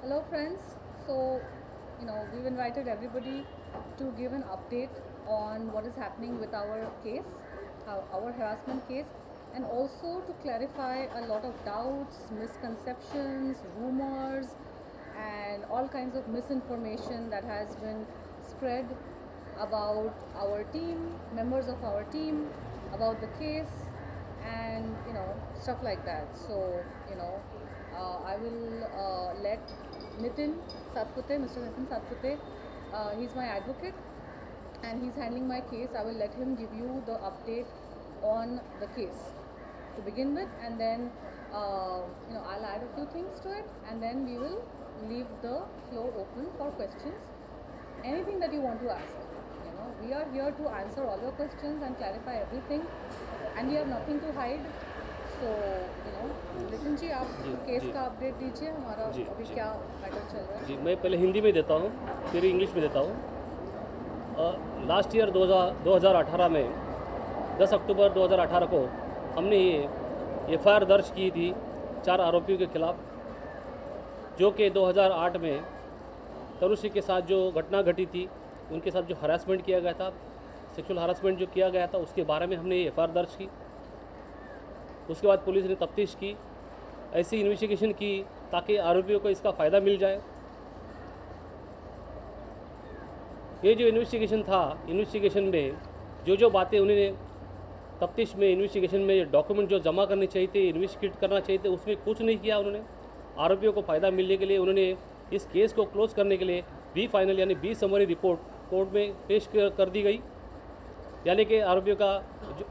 Hello friends. So, we've invited everybody to give an update on what is happening with our case, our harassment case, and also to clarify a lot of doubts, misconceptions, rumors, and all kinds of misinformation that has been spread about our team, members of our team, about the case, and stuff like that. So, I will let Nitin Satpute, Mr. Nitin Satpute, he's my advocate and he's handling my case. I will let him give you the update on the case to begin with, and then I'll add a few things to it, and then we will leave the floor open for questions. Anything that you want to ask. We are here to answer all your questions and clarify everything, and we have nothing to hide. So, Nitin ji, आप case का update दीजिए हमारा जी, अभी जी। क्या matter चल रहा है। जी, मैं पहले हिंदी में देता हूँ, फिर इंग्लिश में देता हूँ। लास्ट ईयर 2018 में 10 अक्टूबर 2018 को हमने ये FIR दर्ज की थी 4 आरोपियों के खिलाफ, जो कि 2008 में तनुश्री के साथ जो घटना घटी थी, उनके साथ जो हरासमेंट किया गया था, सेक्सुअल हरासमेंट जो किया गया था, उसके बारे में हमने FIR दर्ज की। उसके बाद पुलिस ने तफ्तीश की, ऐसी इन्वेस्टिगेशन की ताकि आरोपियों को इसका फ़ायदा मिल जाए। ये जो इन्वेस्टिगेशन था, इन्वेस्टिगेशन में जो बातें उन्होंने तफ्तीश में, इन्वेस्टिगेशन में डॉक्यूमेंट जो जमा करने चाहिए थे, इन्वेस्टिगेट करना चाहिए थे, उसमें कुछ नहीं किया उन्होंने। आरोपियों को फ़ायदा मिलने के लिए उन्होंने इस केस को क्लोज करने के लिए बी फाइनल यानी बी समरी रिपोर्ट कोर्ट में पेश कर दी गई, यानी कि आरोपियों का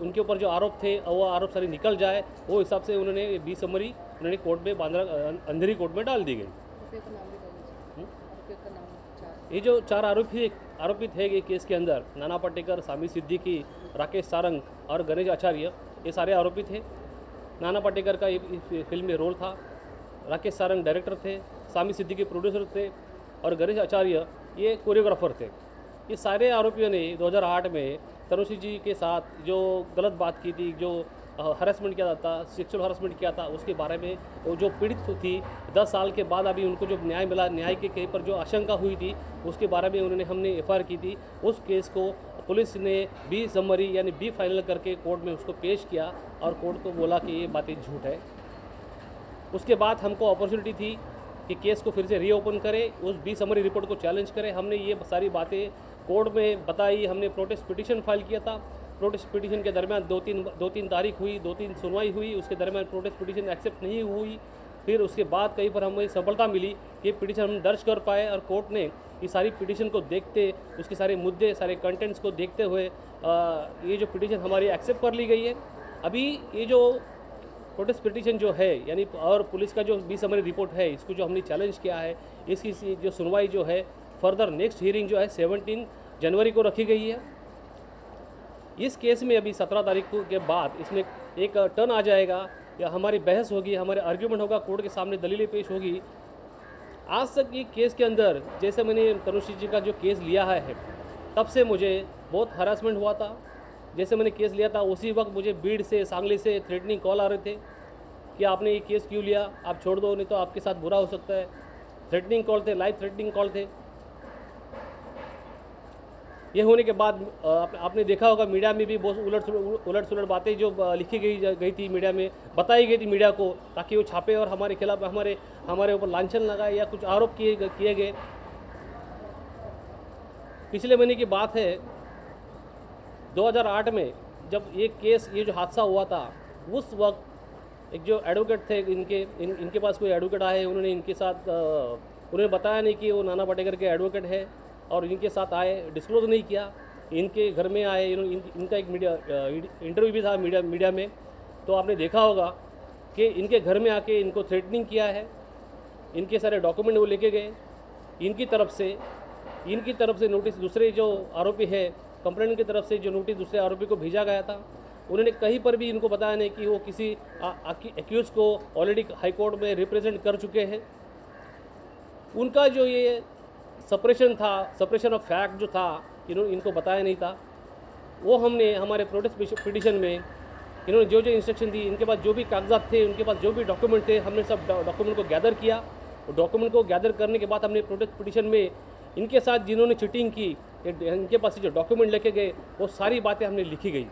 उनके ऊपर जो आरोप थे वो आरोप सारे निकल जाए, वो हिसाब से उन्होंने बी समरी उन्होंने कोर्ट में बांद्रा अंधेरी कोर्ट में डाल दी गई। आरोपियों का नाम भी बोल दीजिए। आरोपियों का नाम 4। ये जो 4 आरोपी थे ये केस के अंदर, नाना पाटेकर, सामी सिद्दीकी, राकेश सारंग और गणेश आचार्य, ये सारे आरोपी थे। नाना पाटेकर का ये फिल्म में रोल था, राकेश सारंग डायरेक्टर थे, सामी सिद्दीकी प्रोड्यूसर थे और गणेश आचार्य ये कोरियोग्राफर थे। ये सारे आरोपियों ने 2008 में तनुश्री जी के साथ जो गलत बात की थी, जो हरासमेंट किया था, सेक्सुअल हरासमेंट किया था, उसके बारे में वो जो पीड़ित थी 10 साल के बाद अभी उनको जो न्याय मिला, न्याय के कहीं पर जो आशंका हुई थी, उसके बारे में हमने FIR की थी। उस केस को पुलिस ने बी समरी यानी बी फाइनल करके कोर्ट में उसको पेश किया और कोर्ट को बोला कि ये बातें झूठ है। उसके बाद हमको अपॉर्चुनिटी थी कि केस को फिर से रीओपन करें, उस बी समरी रिपोर्ट को चैलेंज करें। हमने ये सारी बातें कोर्ट में बताई, हमने प्रोटेस्ट पिटीशन फाइल किया था। प्रोटेस्ट पिटीशन के दरमियान दो तीन तारीख हुई, 2-3 सुनवाई हुई, उसके दरमियान प्रोटेस्ट पिटीशन एक्सेप्ट नहीं हुई। फिर उसके बाद कहीं पर हमें सफलता मिली कि पिटीशन हम दर्ज कर पाए और कोर्ट ने ये सारी पिटीशन को देखते, उसके सारे मुद्दे, सारे कंटेंट्स को देखते हुए ये जो पिटीशन हमारी एक्सेप्ट कर ली गई है। अभी ये जो प्रोटेस्ट पिटीशन जो है यानी और पुलिस का जो बी समरी रिपोर्ट है, इसको जो हमने चैलेंज किया है, इसकी जो सुनवाई जो है फर्दर नेक्स्ट हियरिंग जो है 17 जनवरी को रखी गई है। इस केस में अभी 17 तारीख के बाद इसमें एक टर्न आ जाएगा या हमारी बहस होगी, हमारे आर्ग्यूमेंट होगा, कोर्ट के सामने दलीलें पेश होगी। आज तक ये केस के अंदर जैसे मैंने तनुश्री जी का जो केस लिया है, तब से मुझे बहुत हरासमेंट हुआ था। जैसे मैंने केस लिया था उसी वक्त मुझे बीड़ से, सांगली से थ्रेटनिंग कॉल आ रहे थे कि आपने ये केस क्यों लिया, आप छोड़ दो, नहीं तो आपके साथ बुरा हो सकता है। थ्रेटनिंग कॉल थे, लाइव थ्रेटनिंग कॉल थे। ये होने के बाद आपने देखा होगा मीडिया में भी बहुत उलट सुलट बातें जो लिखी गई थी, मीडिया में बताई गई थी मीडिया को, ताकि वो छापे और हमारे खिलाफ हमारे ऊपर लांछन लगाए या कुछ आरोप किए गए। पिछले महीने की बात है, 2008 में जब ये जो हादसा हुआ था, उस वक्त एक जो एडवोकेट थे इनके पास कोई एडवोकेट आए, उन्होंने इनके साथ उन्हें बताया नहीं कि वो नाना पाटेकर के एडवोकेट है और इनके साथ आए, डिस्क्लोज नहीं किया। इनके घर में आए, इनका एक इंटरव्यू भी था मीडिया में, तो आपने देखा होगा कि इनके घर में आके इनको थ्रेटनिंग किया है। इनके सारे डॉक्यूमेंट वो लेके गए। इनकी तरफ से नोटिस दूसरे जो आरोपी है, कंप्लेंट की तरफ से जो नोटिस दूसरे आरोपी को भेजा गया था, उन्होंने कहीं पर भी इनको बताया नहीं कि वो किसी एक्यूज को ऑलरेडी हाई कोर्ट में रिप्रेजेंट कर चुके हैं। उनका जो ये सप्रेशन ऑफ फैक्ट जो था, इनको बताया नहीं था। वो हमने हमारे प्रोटेस्ट पिटीशन में इन्होंने जो इंस्ट्रक्शन दी, इनके पास जो भी कागजात थे, उनके पास जो भी डॉक्यूमेंट थे, हमने सब डॉक्यूमेंट को गैदर किया डॉक्यूमेंट को गैदर करने के बाद हमने प्रोटेस्ट पिटीशन में इनके साथ जिन्होंने चीटिंग की, इनके पास से जो डॉक्यूमेंट लेके गए, वो सारी बातें हमने लिखी गई।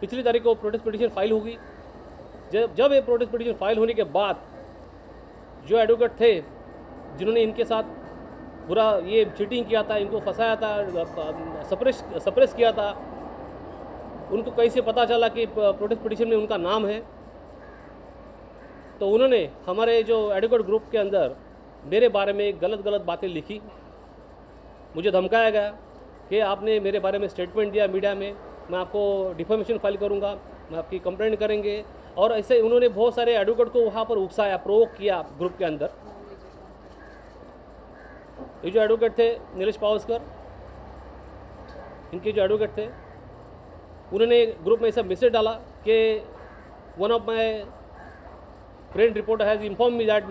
पिछली तारीख को प्रोटेस्ट पिटीशन फाइल होगी। जब ये प्रोटेस्ट पिटीशन फाइल होने के बाद जो एडवोकेट थे जिन्होंने इनके साथ बुरा ये चीटिंग किया था, इनको फंसाया था, सप्रेस किया था, उनको कहीं से पता चला कि प्रोटेस्ट पिटीशन में उनका नाम है, तो उन्होंने हमारे जो एडवोकेट ग्रुप के अंदर मेरे बारे में गलत बातें लिखी। मुझे धमकाया गया कि आपने मेरे बारे में स्टेटमेंट दिया मीडिया में, मैं आपको डिफेमेशन फाइल करूंगा, मैं आपकी कंप्लेंट करेंगे। और ऐसे उन्होंने बहुत सारे एडवोकेट को वहाँ पर उकसाया, प्रोवोक किया ग्रुप के अंदर। ये जो एडवोकेट थे नीलेश पावस्कर, इनके जो एडवोकेट थे, उन्होंने ग्रुप में ऐसा मैसेज डाला कि one of my friend reporter has informed me that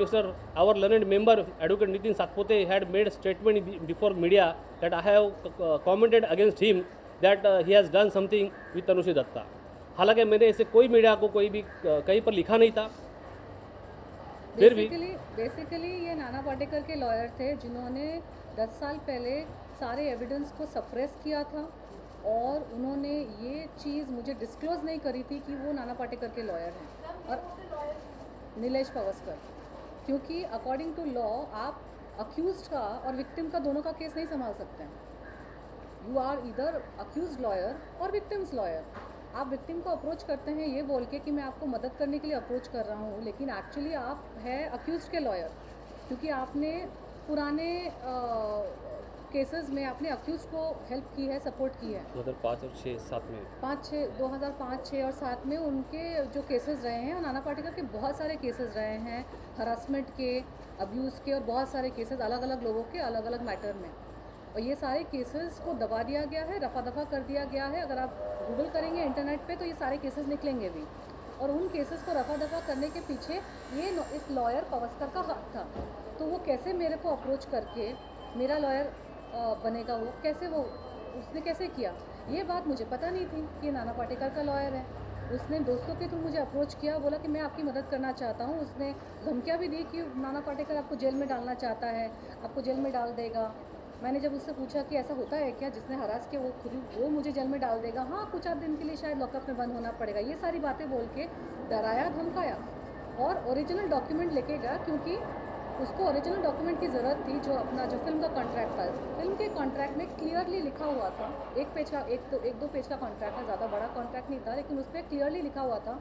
our learned member advocate Nitin Satpothe had made a statement before media that I have commented against him that he has done something with Tanushi Datta। हालांकि मैंने ऐसे कोई media को कोई भी कहीं पर लिखा नहीं था। फिर भी बेसिकली ये नाना पाटेकर के लॉयर थे जिन्होंने 10 साल पहले सारे एविडेंस को सप्रेस किया था, और उन्होंने ये चीज़ मुझे डिस्क्लोज़ नहीं करी थी कि वो नाना पाटेकर के लॉयर हैं, और नीलेश पावस्कर, क्योंकि अकॉर्डिंग टू लॉ आप अक्यूज्ड का और विक्टिम का दोनों का केस नहीं संभाल सकते हैं। यू आर इधर अक्यूज्ड लॉयर और विक्टिम्स लॉयर। आप विक्टिम को अप्रोच करते हैं ये बोल के कि मैं आपको मदद करने के लिए अप्रोच कर रहा हूँ, लेकिन एक्चुअली आप है अक्यूज्ड के लॉयर, क्योंकि आपने पुराने केसेस में आपने अक्यूज को हेल्प की है, सपोर्ट की है। 2005 और 6-7 में 2005, 6 और 7 में उनके जो केसेस रहे हैं, और नाना पाटेकर के बहुत सारे केसेस रहे हैं, हरासमेंट के, अब्यूज़ के, और बहुत सारे केसेस अलग अलग लोगों के अलग अलग मैटर में। और ये सारे केसेस को दबा दिया गया है, रफा दफा कर दिया गया है। अगर आप गूगल करेंगे इंटरनेट पे तो ये सारे केसेस निकलेंगे भी, और उन केसेस को रफा दफा करने के पीछे ये इस लॉयर पावस्कर का हाथ था। तो वो कैसे मेरे को अप्रोच करके मेरा लॉयर बनेगा, वो कैसे, वो उसने कैसे किया, ये बात मुझे पता नहीं थी कि नाना पाटेकर का लॉयर है। उसने दोस्तों के थ्रू मुझे अप्रोच किया, बोला कि मैं आपकी मदद करना चाहता हूँ। उसने धमकियाँ भी दी कि नाना पाटेकर आपको जेल में डालना चाहता है, आपको जेल में डाल देगा। मैंने जब उससे पूछा कि ऐसा होता है क्या, जिसने हरास किया वो मुझे जेल में डाल देगा, हाँ कुछ 8 दिन के लिए शायद लॉकअप में बंद होना पड़ेगा, ये सारी बातें बोल के डराया, धमकाया, और ओरिजिनल डॉक्यूमेंट लेके गया, क्योंकि उसको ओरिजिनल डॉक्यूमेंट की ज़रूरत थी। जो अपना जो फिल्म का कॉन्ट्रैक्ट था, फिल्म के कॉन्ट्रैक्ट में क्लियरली लिखा हुआ था, एक दो पेज का कॉन्ट्रैक्ट था, ज़्यादा बड़ा कॉन्ट्रैक्ट नहीं था, लेकिन उस पर क्लियरली लिखा हुआ था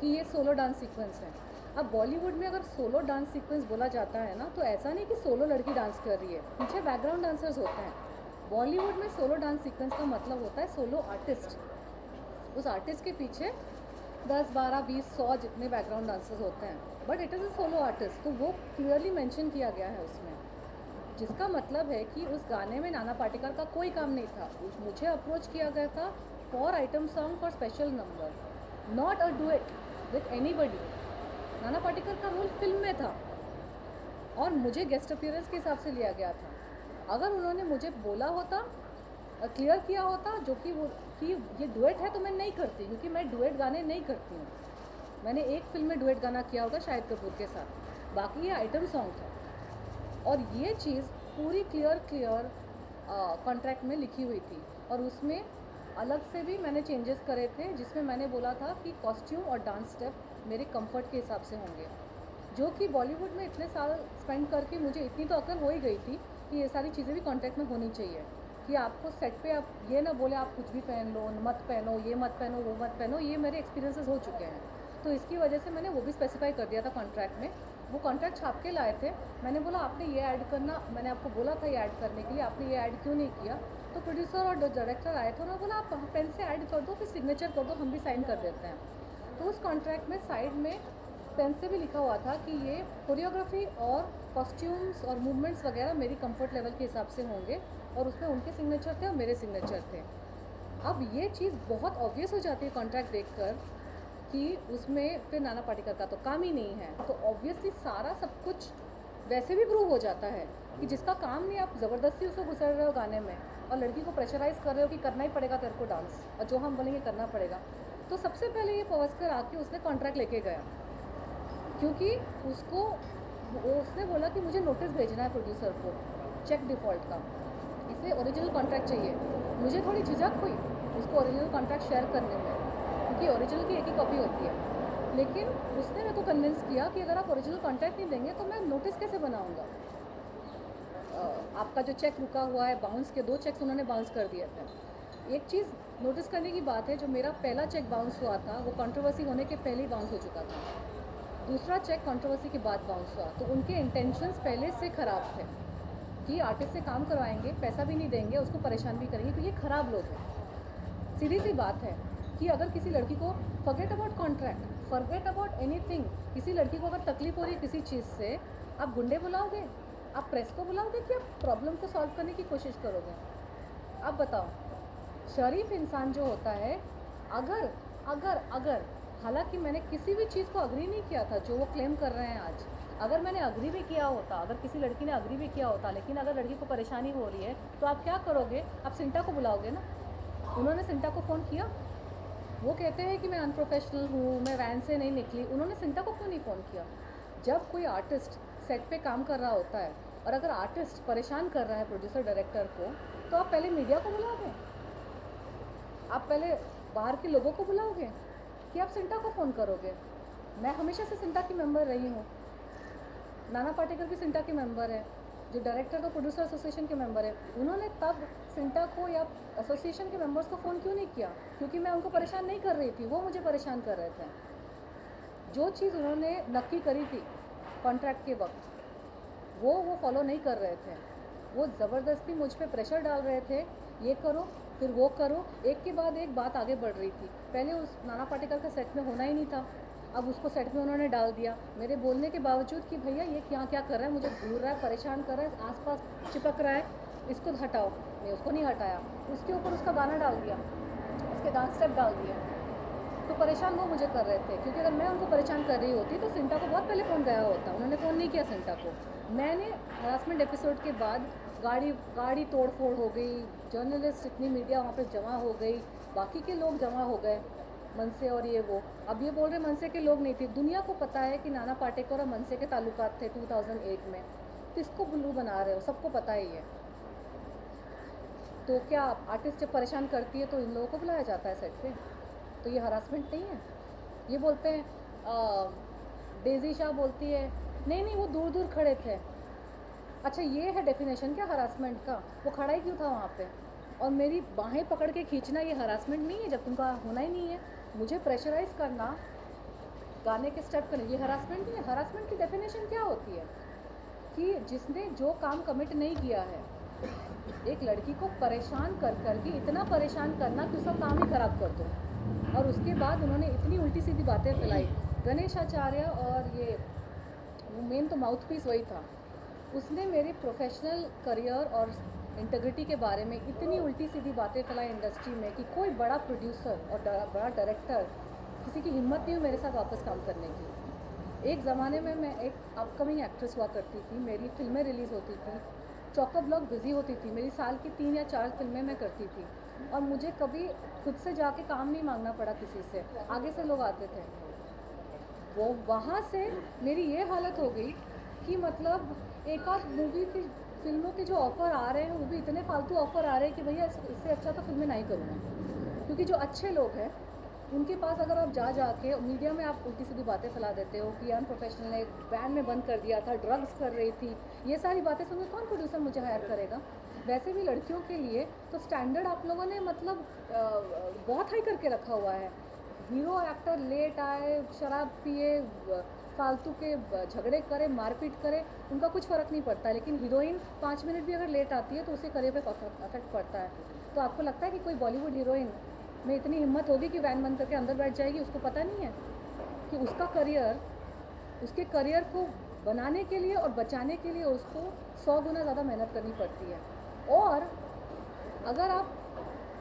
कि ये सोलो डांस सीक्वेंस है। अब बॉलीवुड में अगर सोलो डांस सीक्वेंस बोला जाता है ना, तो ऐसा नहीं कि सोलो लड़की डांस कर रही है, पीछे बैकग्राउंड डांसर्स होते हैं। बॉलीवुड में सोलो डांस सीक्वेंस का मतलब होता है सोलो आर्टिस्ट। उस आर्टिस्ट के पीछे 10, 12, 20, 100 जितने बैकग्राउंड डांसर्स होते हैं, but it is a solo artist. तो वो क्लियरली मेंशन किया गया है उसमें, जिसका मतलब है कि उस गाने में नाना पाटेकर का कोई काम नहीं था। मुझे अप्रोच किया गया था for item song for special number, not a duet with anybody. Nana Patekar का रोल फिल्म में था और मुझे गेस्ट अपीयरेंस के हिसाब से लिया गया था। अगर उन्होंने मुझे बोला होता, क्लियर किया होता जो कि वो कि ये डुएट है, तो मैं नहीं करती, क्योंकि मैं डुएट गाने नहीं करती हूँ। मैंने एक फिल्म में डुएट गाना किया होगा शाहिद कपूर के साथ, बाकी ये आइटम सॉन्ग था। और ये चीज़ पूरी क्लियर कॉन्ट्रैक्ट में लिखी हुई थी, और उसमें अलग से भी मैंने चेंजेस करे थे, जिसमें मैंने बोला था कि कॉस्ट्यूम और डांस स्टेप मेरे कंफर्ट के हिसाब से होंगे, जो कि बॉलीवुड में इतने साल स्पेंड करके मुझे इतनी तो अकल हो ही गई थी कि ये सारी चीज़ें भी कॉन्ट्रैक्ट में होनी चाहिए, कि आपको सेट पे आप ये ना बोले आप कुछ भी पहन लो, मत पहनो, ये मत पहनो, वो मत पहनो। ये मेरे एक्सपीरियंसेस हो चुके हैं, तो इसकी वजह से मैंने वो भी स्पेसिफाई कर दिया था कॉन्ट्रैक्ट में। वो कॉन्ट्रैक्ट छाप के लाए थे, मैंने बोला आपने ये ऐड करना, मैंने आपको बोला था ये ऐड करने के लिए, आपने ये ऐड क्यों नहीं किया? तो प्रोड्यूसर और डायरेक्टर आए थे, उन्होंने बोला आप पेन से ऐड कर दो, फिर सिग्नेचर कर दो, हम भी साइन कर देते हैं। तो उस कॉन्ट्रैक्ट में साइड में पेन से भी लिखा हुआ था कि ये कोरियोग्राफी और कॉस्ट्यूम्स और मूवमेंट्स वगैरह मेरी कंफर्ट लेवल के हिसाब से होंगे, और उसमें उनके सिग्नेचर थे और मेरे सिग्नेचर थे। अब ये चीज़ बहुत ऑब्वियस हो जाती है कॉन्ट्रैक्ट देखकर कि उसमें फिर नाना पाटेकर का तो काम ही नहीं है, तो ऑब्वियसली सारा सब कुछ वैसे भी प्रूव हो जाता है कि जिसका काम नहीं, आप ज़बरदस्ती उसको घुसर रहे हो गाने में, और लड़की को प्रेशराइज़ कर रहे हो कि करना ही पड़ेगा तेरे को डांस, और जो हम बोलेंगे करना पड़ेगा। तो सबसे पहले ये पावस्कर आके उसने कॉन्ट्रैक्ट लेके गया, क्योंकि उसने बोला कि मुझे नोटिस भेजना है प्रोड्यूसर को चेक डिफ़ॉल्ट का, इसलिए ओरिजिनल कॉन्ट्रैक्ट चाहिए। मुझे थोड़ी झिझक हुई उसको ओरिजिनल कॉन्ट्रैक्ट शेयर करने में, क्योंकि ओरिजिनल की एक ही कॉपी होती है। लेकिन उसने मेरे को कन्विंस किया कि अगर आप ओरिजिनल कॉन्ट्रैक्ट नहीं देंगे तो मैं नोटिस कैसे बनाऊँगा। आपका जो चेक रुका हुआ है बाउंस के 2 चेक्स उन्होंने बाउंस कर दिए थे। एक चीज़ नोटिस करने की बात है, जो मेरा पहला चेक बाउंस हुआ था वो कंट्रोवर्सी होने के पहले ही बाउंस हो चुका था। दूसरा चेक कंट्रोवर्सी के बाद बाउंस हुआ, तो उनके इंटेंशंस पहले से ख़राब थे कि आर्टिस्ट से काम करवाएंगे, पैसा भी नहीं देंगे, उसको परेशान भी करेंगे, तो ये ख़राब लोग हैं। सीधी सी बात है कि अगर किसी लड़की को forget about contract, forget about anything, किसी लड़की को अगर तकलीफ हो रही है किसी चीज़ से, आप गुंडे बुलाओगे, आप प्रेस को बुलाओगे कि आप प्रॉब्लम को सॉल्व करने की कोशिश करोगे? आप बताओ। शरीफ इंसान जो होता है, अगर अगर अगर हालांकि मैंने किसी भी चीज़ को अग्री नहीं किया था जो वो क्लेम कर रहे हैं आज, अगर मैंने अग्री भी किया होता, अगर किसी लड़की ने अग्री भी किया होता, लेकिन अगर लड़की को परेशानी हो रही है तो आप क्या करोगे? आप सिंटा को बुलाओगे ना। उन्होंने सिंटा को फ़ोन किया? वो कहते हैं कि मैं अनप्रोफेशनल हूँ, मैं वैन से नहीं निकली, उन्होंने सिंटा को क्यों नहीं फ़ोन किया? जब कोई आर्टिस्ट सेट पे काम कर रहा होता है और अगर आर्टिस्ट परेशान कर रहा है प्रोड्यूसर डायरेक्टर को, तो आप पहले मीडिया को बुलाओगे, आप पहले बाहर के लोगों को बुलाओगे कि आप सिंटा को फ़ोन करोगे? मैं हमेशा से सिंटा की मेंबर रही हूँ, नाना पाटेकर भी सिंटा के मेंबर है, जो डायरेक्टर और प्रोड्यूसर एसोसिएशन के मेंबर है। उन्होंने तब सिंटा को या एसोसिएशन के मेंबर्स को फ़ोन क्यों नहीं किया? क्योंकि मैं उनको परेशान नहीं कर रही थी, वो मुझे परेशान कर रहे थे। जो चीज़ उन्होंने नक्की करी थी कॉन्ट्रैक्ट के वक्त, वो फॉलो नहीं कर रहे थे। वो ज़बरदस्ती मुझ पे प्रेशर डाल रहे थे, ये करो फिर वो करो, एक के बाद एक बात आगे बढ़ रही थी। पहले उस नाना पाटेकर का सेट में होना ही नहीं था, अब उसको सेट में उन्होंने डाल दिया, मेरे बोलने के बावजूद कि भैया ये क्या कर रहा है, मुझे घूर रहा है, परेशान कर रहा है, आसपास चिपक रहा है, इसको हटाओ। मैं उसको नहीं हटाया, उसके ऊपर उसका गाना डाल दिया, उसके डांस स्टेप डाल दिए, तो परेशान वो मुझे कर रहे थे। क्योंकि अगर मैं उनको परेशान कर रही होती तो सिंटा को बहुत पहले फ़ोन गया होता, उन्होंने फ़ोन नहीं किया सिंटा को। मैंने हरासमेंट एपिसोड के बाद गाड़ी तोड़ फोड़ हो गई, जर्नलिस्ट इतनी मीडिया वहाँ पे जमा हो गई, बाकी के लोग जमा हो गए, मनसे और ये वो। अब ये बोल रहे मनसे के लोग नहीं थे, दुनिया को पता है कि नाना पाटेकर और मनसे के ताल्लुकात थे 2008 में, तो इसको बुल्लू बना रहे हो, सबको पता ही है। तो क्या आर्टिस्ट जब परेशान करती है तो इन लोगों को बुलाया जाता है सेट पे? तो ये हरासमेंट नहीं है? ये बोलते हैं डेजी शाह बोलती है नहीं वो दूर दूर खड़े थे। अच्छा, ये है डेफिनेशन क्या हरासमेंट का? वो खड़ा ही क्यों था वहाँ पे? और मेरी बाहें पकड़ के खींचना ये हरासमेंट नहीं है? जब तुमका होना ही नहीं है, मुझे प्रेशराइज करना, गाने के स्टेप करना, ये हरासमेंट नहीं है? हरासमेंट की डेफिनेशन क्या होती है? कि जिसने जो काम कमिट नहीं किया है, एक लड़की को परेशान कर करके इतना परेशान करना कि उसका काम ही ख़राब कर दो। और उसके बाद उन्होंने इतनी उल्टी सीधी बातें फैलाई। गणेश आचार्य और ये मेन तो माउथ पीस वही था, उसने मेरे प्रोफेशनल करियर और इंटीग्रिटी के बारे में इतनी उल्टी सीधी बातें फैलाई इंडस्ट्री में कि कोई बड़ा प्रोड्यूसर और बड़ा डायरेक्टर किसी की हिम्मत नहीं हुई मेरे साथ वापस काम करने की। एक ज़माने में मैं एक अपकमिंग एक्ट्रेस हुआ करती थी, मेरी फिल्में रिलीज़ होती थी, चौका ब्लॉक बिजी होती थी, मेरी साल की 3 या 4 फिल्में मैं करती थी और मुझे कभी खुद से जाके काम नहीं मांगना पड़ा किसी से, आगे से लोग आते थे। वो वहाँ से मेरी ये हालत हो गई कि मतलब एक आध मूवी की फिल्मों के जो ऑफ़र आ रहे हैं वो भी इतने फालतू ऑफ़र आ रहे हैं कि भैया इससे अच्छा तो फिल्में नहीं करूँगा। क्योंकि जो अच्छे लोग हैं उनके पास अगर आप जाके मीडिया में आप उल्टी सीधी बातें फैला देते हो कि अनप्रोफेशनल ने वैन में बंद कर दिया था, ड्रग्स कर रही थी, ये सारी बातें सुनकर कौन प्रोड्यूसर मुझे हायर करेगा? वैसे भी लड़कियों के लिए तो स्टैंडर्ड आप लोगों ने मतलब बहुत हाई करके रखा हुआ है। हीरो एक्टर लेट आए, शराब पिए, फालतू के झगड़े करे, मारपीट करे, उनका कुछ फ़र्क नहीं पड़ता है। लेकिन हीरोइन 5 मिनट भी अगर लेट आती है तो उसके करियर पे अफेक्ट पड़ता है। तो आपको लगता है कि कोई बॉलीवुड हीरोइन में इतनी हिम्मत होगी कि वैन बंद करके अंदर बैठ जाएगी? उसको पता नहीं है कि उसका करियर, उसके करियर को बनाने के लिए और बचाने के लिए उसको 100 गुना ज़्यादा मेहनत करनी पड़ती है। और अगर आप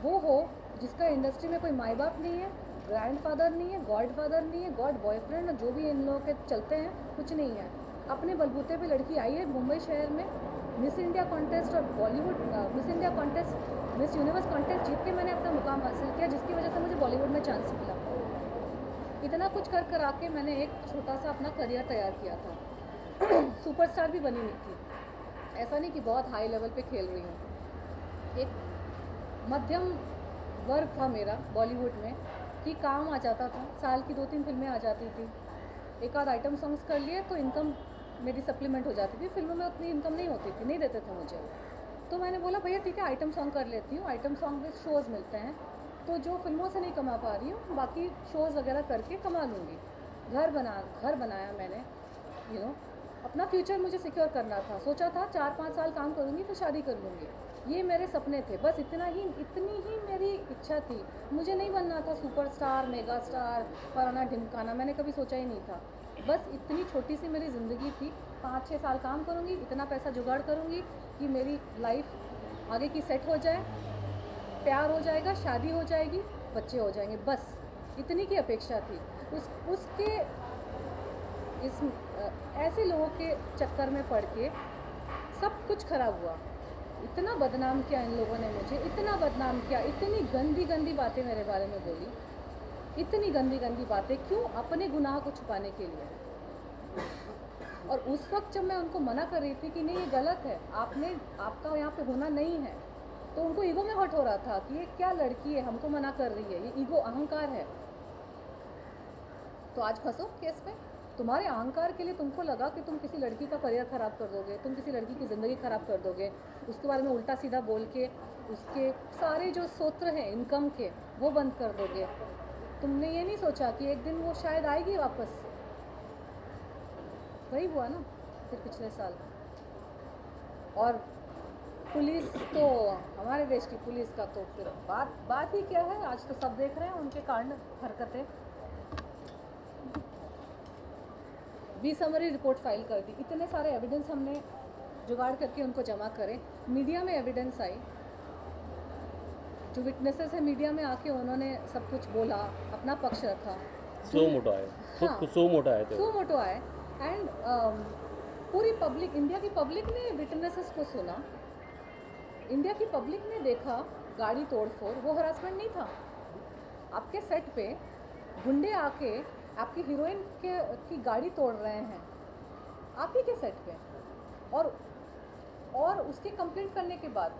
वो हो जिसका इंडस्ट्री में कोई माई बाप नहीं है, ग्रैंडफादर नहीं है, गॉडफादर नहीं है, गॉड बॉयफ्रेंड, जो भी इन लोगों के चलते हैं, कुछ नहीं है, अपने बलबूते पे लड़की आई है मुंबई शहर में, मिस इंडिया कॉन्टेस्ट और Bollywood Miss India contest, Miss Universe contest जीत के मैंने अपना मुकाम हासिल किया, जिसकी वजह से मुझे बॉलीवुड में चांस मिला। इतना कुछ कर कर आके मैंने एक छोटा सा अपना करियर तैयार किया था। सुपरस्टार भी बनी नहीं थी, ऐसा नहीं कि बहुत हाई लेवल पे खेल रही हूँ। एक मध्यम वर्ग था मेरा बॉलीवुड में कि काम आ जाता था, साल की 2-3 फिल्में आ जाती थी, एक आध आइटम सॉन्ग्स कर लिए तो इनकम मेरी सप्लीमेंट हो जाती थी। फिल्मों में उतनी इनकम नहीं होती थी, नहीं देते थे मुझे। तो मैंने बोला भैया ठीक है आइटम सॉन्ग कर लेती हूँ, आइटम सॉन्ग में शोज़ मिलते हैं, तो जो फिल्मों से नहीं कमा पा रही हूँ बाकी शोज़ वगैरह करके कमा लूँगी। घर बनाया मैंने, अपना फ्यूचर मुझे सिक्योर करना था। सोचा था 4-5 साल काम करूँगी फिर शादी कर लूँगी, ये मेरे सपने थे। बस इतनी ही मेरी इच्छा थी। मुझे नहीं बनना था सुपरस्टार, मेगा स्टार, फलाना ढिमकाना, मैंने कभी सोचा ही नहीं था। बस इतनी छोटी सी मेरी ज़िंदगी थी, 5-6 साल काम करूँगी, इतना पैसा जुगाड़ करूँगी कि मेरी लाइफ आगे की सेट हो जाए, प्यार हो जाएगा, शादी हो जाएगी, बच्चे हो जाएंगे, बस इतनी की अपेक्षा थी। उसके ऐसे लोगों के चक्कर में पड़ के सब कुछ खराब हुआ। इतना बदनाम किया इन लोगों ने मुझे, इतना बदनाम किया, इतनी गंदी गंदी बातें मेरे बारे में बोली, इतनी गंदी गंदी बातें। क्यों? अपने गुनाह को छुपाने के लिए। और उस वक्त जब मैं उनको मना कर रही थी कि नहीं ये गलत है, आपका यहाँ पे होना नहीं है, तो उनको ईगो में हर्ट हो रहा था कि ये क्या लड़की है हमको मना कर रही है, ये ईगो अहंकार है। तो आज फंसो केस में। तुम्हारे अहंकार के लिए तुमको लगा कि तुम किसी लड़की का करियर ख़राब कर दोगे, तुम किसी लड़की की ज़िंदगी ख़राब कर दोगे, उसके बारे में उल्टा सीधा बोल के उसके सारे जो सूत्र हैं इनकम के वो बंद कर दोगे। तुमने ये नहीं सोचा कि एक दिन वो शायद आएगी वापस। वही हुआ ना फिर पिछले साल। और पुलिस तो, हमारे देश की पुलिस का तो फिर बात ही क्या है। आज तो सब देख रहे हैं उनके कांड हरकतें। समरी रिपोर्ट फाइल कर दी, इतने सारे एविडेंस हमने जुगाड़ करके उनको जमा करे। मीडिया में एविडेंस आई, जो विटनेसेस है मीडिया में आके उन्होंने सब कुछ बोला, अपना पक्ष रखा। सो मोटो आए, हाँ, सो मोटो आए एंड पूरी पब्लिक, इंडिया की पब्लिक ने विटनेसेस को सुना, इंडिया की पब्लिक ने देखा गाड़ी तोड़फोड़, वो हरासमेंट नहीं था। आपके सेट पे गुंडे आके आपकी हीरोइन की गाड़ी तोड़ रहे हैं आप ही के सेट पे, और उसकी कंप्लेंट करने के बाद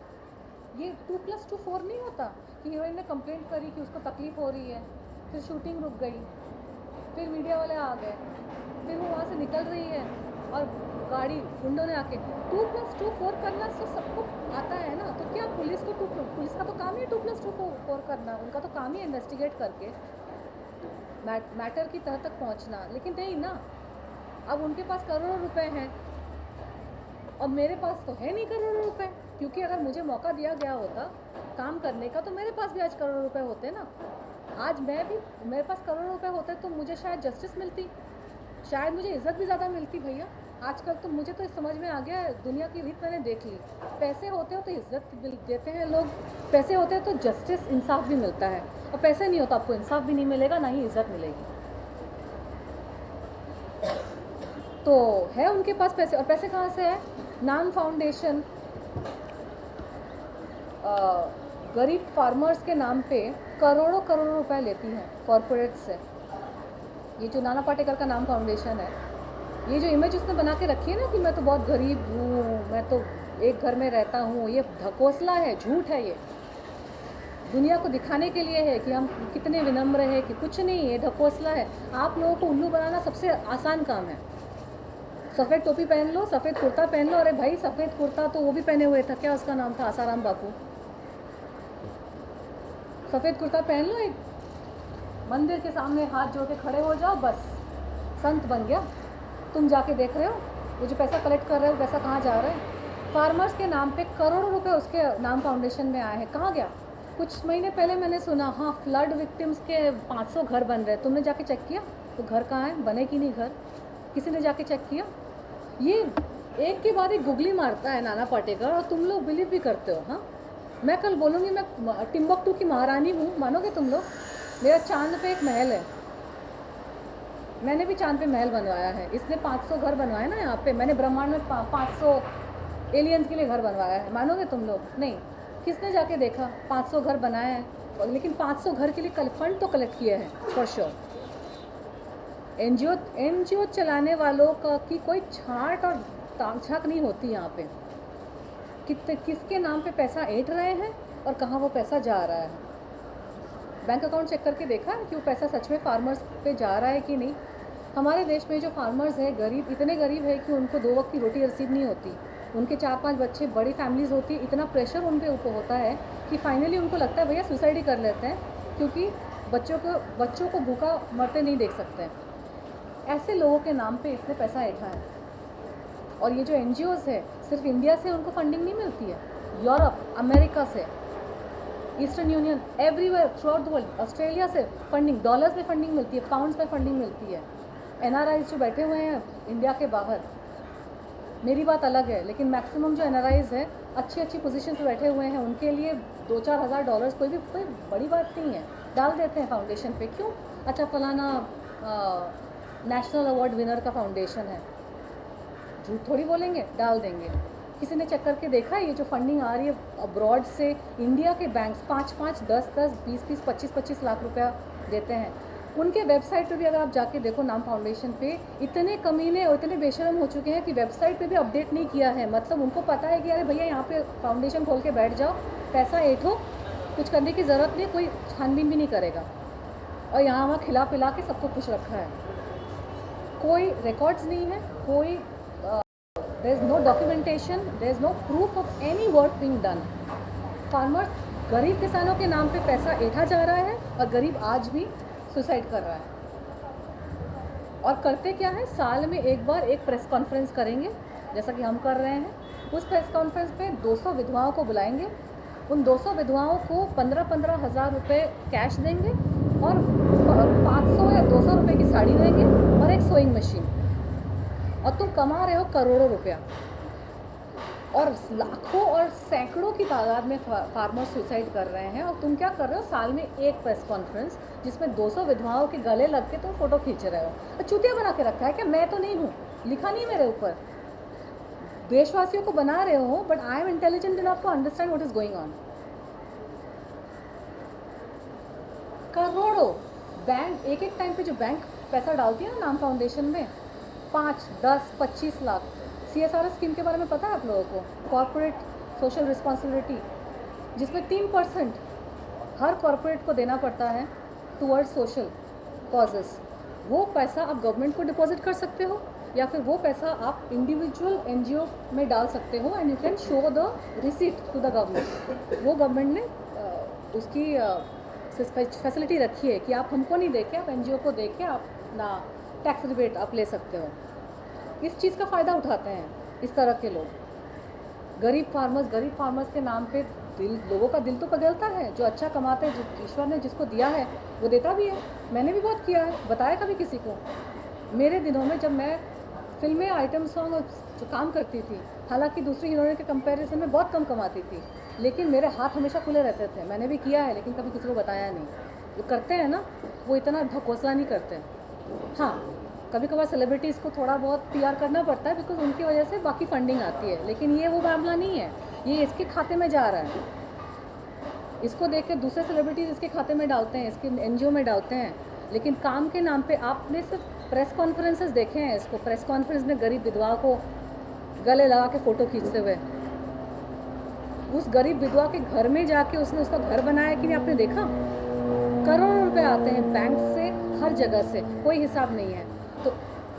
ये 2+2 4 नहीं होता कि हीरोइन ने कंप्लेंट करी कि उसको तकलीफ़ हो रही है, फिर शूटिंग रुक गई, फिर मीडिया वाले आ गए, फिर वो वहाँ से निकल रही है और गाड़ी गुंडों ने आके 2+2 4 करना तो सबको आता है ना। तो क्या पुलिस का तो काम ही 2+2 4 करना, उनका तो काम ही इन्वेस्टिगेट करके मैटर की तह तक पहुंचना। लेकिन नहीं ना, अब उनके पास करोड़ों रुपए हैं और मेरे पास तो है नहीं करोड़ों रुपए, क्योंकि अगर मुझे मौका दिया गया होता काम करने का तो मेरे पास भी आज करोड़ों रुपए होते ना। आज मेरे पास करोड़ों रुपए होते तो मुझे शायद जस्टिस मिलती, शायद मुझे इज़्ज़त भी ज़्यादा मिलती। भैया आजकल तो मुझे तो समझ में आ गया, दुनिया की रीत मैंने देख ली। पैसे होते हो तो इज़्ज़त देते हैं लोग, पैसे होते हैं तो जस्टिस इंसाफ भी मिलता है, और पैसे नहीं हो तो आपको इंसाफ भी नहीं मिलेगा, ना ही इज़्ज़त मिलेगी। तो है उनके पास पैसे, और पैसे कहाँ से है? नाम फाउंडेशन गरीब फार्मर्स के नाम पे करोड़ों करोड़ों रुपए लेती हैं कॉरपोरेट से। ये जो नाना पाटेकर का नाम फाउंडेशन है, ये जो इमेज उसने बना के रखी है ना कि मैं तो बहुत गरीब हूँ, मैं तो एक घर में रहता हूँ, ये ढकोसला है, झूठ है। ये दुनिया को दिखाने के लिए है कि हम कितने विनम्र हैं, कि कुछ नहीं, ये ढकोसला है। आप लोगों को उल्लू बनाना सबसे आसान काम है। सफ़ेद टोपी पहन लो, सफ़ेद कुर्ता पहन लो। अरे भाई सफ़ेद कुर्ता तो वो भी पहने हुए था, क्या उसका नाम था, आसाराम बापू। सफ़ेद कुर्ता पहन लो, एक मंदिर के सामने हाथ जोड़ के खड़े हो जाओ, बस संत बन गया। तुम जाके देख रहे हो वो जो पैसा कलेक्ट कर रहे हो, पैसा कहाँ जा रहा है? फार्मर्स के नाम पे करोड़ों रुपए उसके नाम फाउंडेशन में आए हैं, कहाँ गया? कुछ महीने पहले मैंने सुना, हाँ फ्लड विक्टिम्स के 500 घर बन रहे हैं। तुमने जाके चेक किया तो घर कहाँ है, बने कि नहीं घर? किसी ने जाके चेक किया? ये एक के बाद एक गुगली मारता है नाना पाटेकर, और तुम लोग बिलीव भी करते हो। हाँ, मैं कल बोलूँगी मैं टिम्बकटू की महारानी हूँ, मानोगे तुम लोग? मेरा चांद पे एक महल है, मैंने भी चांद पे महल बनवाया है। इसने 500 घर बनवाए ना यहाँ पे, मैंने ब्रह्मांड में 500 एलियंस के लिए घर बनवाया है। मानोगे तुम लोग? नहीं। किसने जाके देखा? 500 घर बनाए हैं, लेकिन 500 घर के लिए फंड तो कलेक्ट किए हैं फॉर श्योर। एनजीओ चलाने वालों का की कोई छांट और ताक-झाँक नहीं होती यहाँ पे। किसके नाम पे पैसा ऐंठ रहे हैं और कहाँ वो पैसा जा रहा है। बैंक अकाउंट चेक करके देखा है कि वो पैसा सच में फार्मर्स पे जा रहा है कि नहीं। हमारे देश में जो फार्मर्स हैं गरीब, इतने गरीब है कि उनको 2 वक्त की रोटी नसीब नहीं होती। उनके 4-5 बच्चे, बड़ी फैमिलीज़ होती है, इतना प्रेशर उन पे ऊपर होता है कि फाइनली उनको लगता है भैया सुसाइड ही कर लेते हैं, क्योंकि बच्चों को भूखा मरते नहीं देख सकते हैं। ऐसे लोगों के नाम पे इसने पैसा ऐंठा है। और ये जो एनजीओज़ है सिर्फ इंडिया से उनको फंडिंग नहीं मिलती है, यूरोप, अमेरिका से, eastern union, everywhere through out the world, Australia से फंडिंग, डॉलर्स में फंडिंग मिलती है, पाउंड्स में फंडिंग मिलती है। एनआरआईज जो बैठे हुए हैं इंडिया के बाहर, मेरी बात अलग है, लेकिन मैक्सिमम जो एनआरआईज हैं अच्छी पोजीशन पे बैठे हुए हैं, उनके लिए 2-4 हज़ार डॉलर्स कोई बड़ी बात नहीं है, डाल देते हैं फाउंडेशन पे। क्यों? अच्छा फलाना नेशनल अवार्ड विनर का फाउंडेशन है, झूठ थोड़ी बोलेंगे, डाल देंगे। किसी ने चेक करके देखा है ये जो फंडिंग आ रही है अब्रॉड से, इंडिया के बैंक्स 5-5, 10-10, 20-20, 25-25 लाख रुपया देते हैं। उनके वेबसाइट पे भी अगर आप जाके देखो नाम फाउंडेशन पे, इतने कमीने और इतने बेशरम हो चुके हैं कि वेबसाइट पे भी अपडेट नहीं किया है। मतलब उनको पता है कि अरे भैया यहाँ पे फाउंडेशन खोल के बैठ जाओ, पैसा ऐंठो, कुछ करने की ज़रूरत नहीं, कोई छानबीन भी नहीं करेगा। और यहाँ वहाँ खिला पिला के सबको खुश रखा है। कोई रिकॉर्ड्स नहीं है, कोई there is no documentation, there is no proof of any work being done. Farmers, गरीब किसानों के नाम पे पैसा ऐंठा जा रहा है और गरीब आज भी सुसाइड कर रहा है। और करते क्या है, साल में एक बार एक प्रेस कॉन्फ्रेंस करेंगे, जैसा कि हम कर रहे हैं। उस प्रेस कॉन्फ्रेंस पे 200 विधवाओं को बुलाएंगे, उन 200 विधवाओं को 15-15 हज़ार रुपये कैश देंगे और 500 या 200 रुपये की साड़ी देंगे और एक सोइंग मशीन, और तुम कमा रहे हो करोड़ों रुपया। और लाखों और सैकड़ों की तादाद में फार्मर सुसाइड कर रहे हैं, और तुम क्या कर रहे हो, साल में एक प्रेस कॉन्फ्रेंस जिसमें 200 विधवाओं के गले लग के तुम फोटो खींच रहे हो। चुतिया बना के रखा है क्या? मैं तो नहीं हूँ, लिखा नहीं मेरे ऊपर, देशवासियों को बना रहे हो, but I am intelligent enough to understand what is going on. करोड़ों बैंक एक टाइम पे जो बैंक पैसा डालती है ना नाम फाउंडेशन में, 5, 10, 25 लाख। CSR स्कीम के बारे में पता है आप लोगों को? कॉर्पोरेट सोशल रिस्पॉन्सिबिलिटी, जिसमें 3% हर कॉर्पोरेट को देना पड़ता है टूवर्ड्स सोशल कॉजेस। वो पैसा आप गवर्नमेंट को डिपॉजिट कर सकते हो, या फिर वो पैसा आप इंडिविजुअल NGO में डाल सकते हो, and you can show the receipt to the government. वो गवर्नमेंट ने उसकी फैसिलिटी रखी है कि आप हमको नहीं देके, आप NGO को देके आप ना टैक्स रिबेट आप ले सकते हो। इस चीज़ का फ़ायदा उठाते हैं इस तरह के लोग। गरीब फार्मर्स के नाम पे लोगों का दिल तो पगलता है। जो अच्छा कमाते हैं, जो ईश्वर ने जिसको दिया है वो देता भी है। मैंने भी बहुत किया है, बताया कभी किसी को। मेरे दिनों में जब मैं फिल्में, आइटम सॉन्ग जो काम करती थी, हालांकि दूसरी हीरोइन के कंपैरिजन में बहुत कम कमाती थी, लेकिन मेरे हाथ हमेशा खुले रहते थे। मैंने भी किया है, लेकिन कभी किसी को बताया नहीं। जो करते हैं ना, वो इतना ढकोसला नहीं करते। हाँ, कभी कभार सेलिब्रिटीज़ को थोड़ा बहुत PR करना पड़ता है, बिकॉज उनकी वजह से बाकी फंडिंग आती है, लेकिन ये वो मामला नहीं है। ये इसके खाते में जा रहा है, इसको देख के दूसरे सेलिब्रिटीज़ इसके खाते में डालते हैं, इसके NGO में डालते हैं। लेकिन काम के नाम पे आपने सिर्फ प्रेस कॉन्फ्रेंसेस देखे हैं इसको। प्रेस कॉन्फ्रेंस में गरीब विधवा को गले लगा के फ़ोटो खींचते हुए, उस गरीब विधवा के घर में जाके उसने उसका घर बनाया कि नहीं, आपने देखा? करोड़ों रुपए आते हैं बैंक से, हर जगह से, कोई हिसाब नहीं है। तो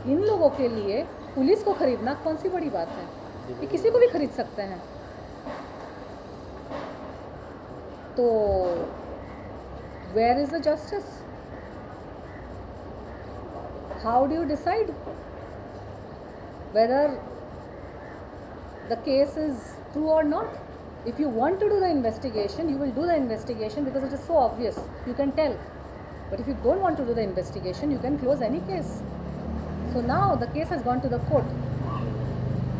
इन लोगों के लिए पुलिस को खरीदना कौन सी बड़ी बात है? ये किसी को भी खरीद सकते हैं। तो where is the justice? How do you decide whether the case is true or not? If you want to do the investigation, you will do the investigation because it is so obvious, you can tell. But if you don't want to do the investigation, you can close any case. So now the case has gone to the court.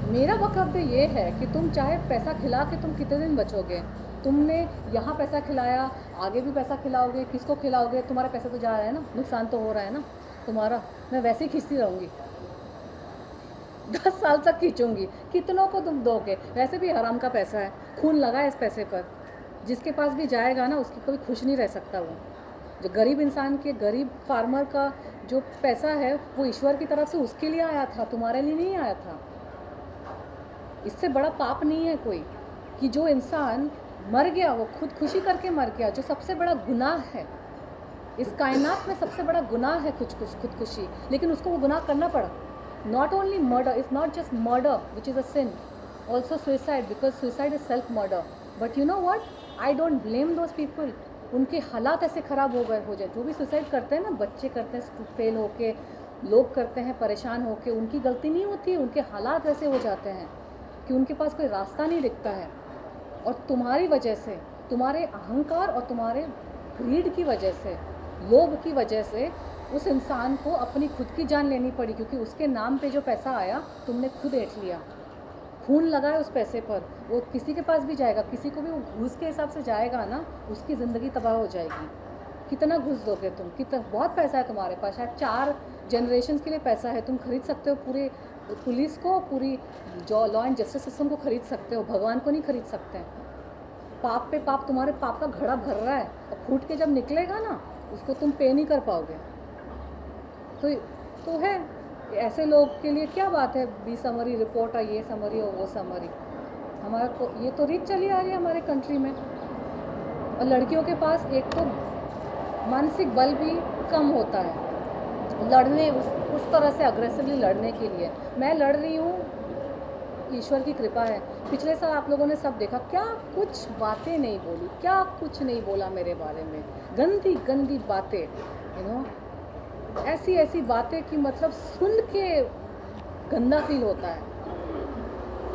मेरा वक्तव्य ये है कि तुम चाहे पैसा खिला के तुम कितने दिन बचोगे? तुमने यहाँ पैसा खिलाया, आगे भी पैसा खिलाओगे, किसको खिलाओगे? तुम्हारा पैसा तो जा रहा है ना, नुकसान तो हो रहा है ना तुम्हारा। मैं वैसे ही खींचती रहूँगी, 10 साल तक खींचूंगी। कितनों को तुम दोगे? वैसे भी हराम का पैसा है, खून लगा है इस पैसे पर। जिसके पास भी जाएगा ना, उसकी कभी खुश नहीं रह सकता वो। जो गरीब इंसान के, गरीब फार्मर का जो पैसा है वो ईश्वर की तरफ से उसके लिए आया था, तुम्हारे लिए नहीं आया था। इससे बड़ा पाप नहीं है कोई कि जो इंसान मर गया वो खुदकुशी करके मर गया, जो सबसे बड़ा गुनाह है इस कायनात में, सबसे बड़ा गुनाह है खुदकुशी, लेकिन उसको वो गुनाह करना पड़ा। Not only murder, it's not just murder which is a sin, also suicide, because suicide is self murder. But you know what, I don't blame those people. उनके हालात ऐसे ख़राब हो जाए, जो भी सुसाइड करते हैं ना, बच्चे करते हैं फेल होके, लोग करते हैं परेशान होके, उनकी गलती नहीं होती है, उनके हालात वैसे हो जाते हैं कि उनके पास कोई रास्ता नहीं दिखता है। और तुम्हारी वजह से, तुम्हारे अहंकार और तुम्हारे ग्रीड की वजह से, लोभ की वजह से उस इंसान को अपनी खुद की जान लेनी पड़ी, क्योंकि उसके नाम पे जो पैसा आया तुमने खुद ऐंठ लिया, खून लगाए उस पैसे पर। वो किसी के पास भी जाएगा, किसी को भी वो घूस के हिसाब से जाएगा ना, उसकी ज़िंदगी तबाह हो जाएगी। कितना घूस दोगे तुम? कितना, बहुत पैसा है तुम्हारे पास, शायद 4 जनरेशन के लिए पैसा है, तुम खरीद सकते हो पूरे पुलिस को, पूरी जो लॉ एंड जस्टिस सिस्टम को खरीद सकते हो, भगवान को नहीं खरीद सकते। पाप पे पाप, तुम्हारे पाप का घड़ा भर रहा है, और फूट के जब निकलेगा ना उसको तुम पे नहीं कर पाओगे। तो है, ऐसे लोग के लिए क्या बात है, 20 समरी रिपोर्ट और ये समरी और वो समरी। हमारा को ये तो रीत चली आ रही है हमारे कंट्री में। और लड़कियों के पास एक तो मानसिक बल भी कम होता है लड़ने, उस तरह से अग्रेसिवली लड़ने के लिए। मैं लड़ रही हूँ, ईश्वर की कृपा है। पिछले साल आप लोगों ने सब देखा, क्या कुछ बातें नहीं बोली, क्या कुछ नहीं बोला मेरे बारे में, गंदी गंदी बातें, यू नो, ऐसी ऐसी बातें कि मतलब सुन के गंदा फील होता है।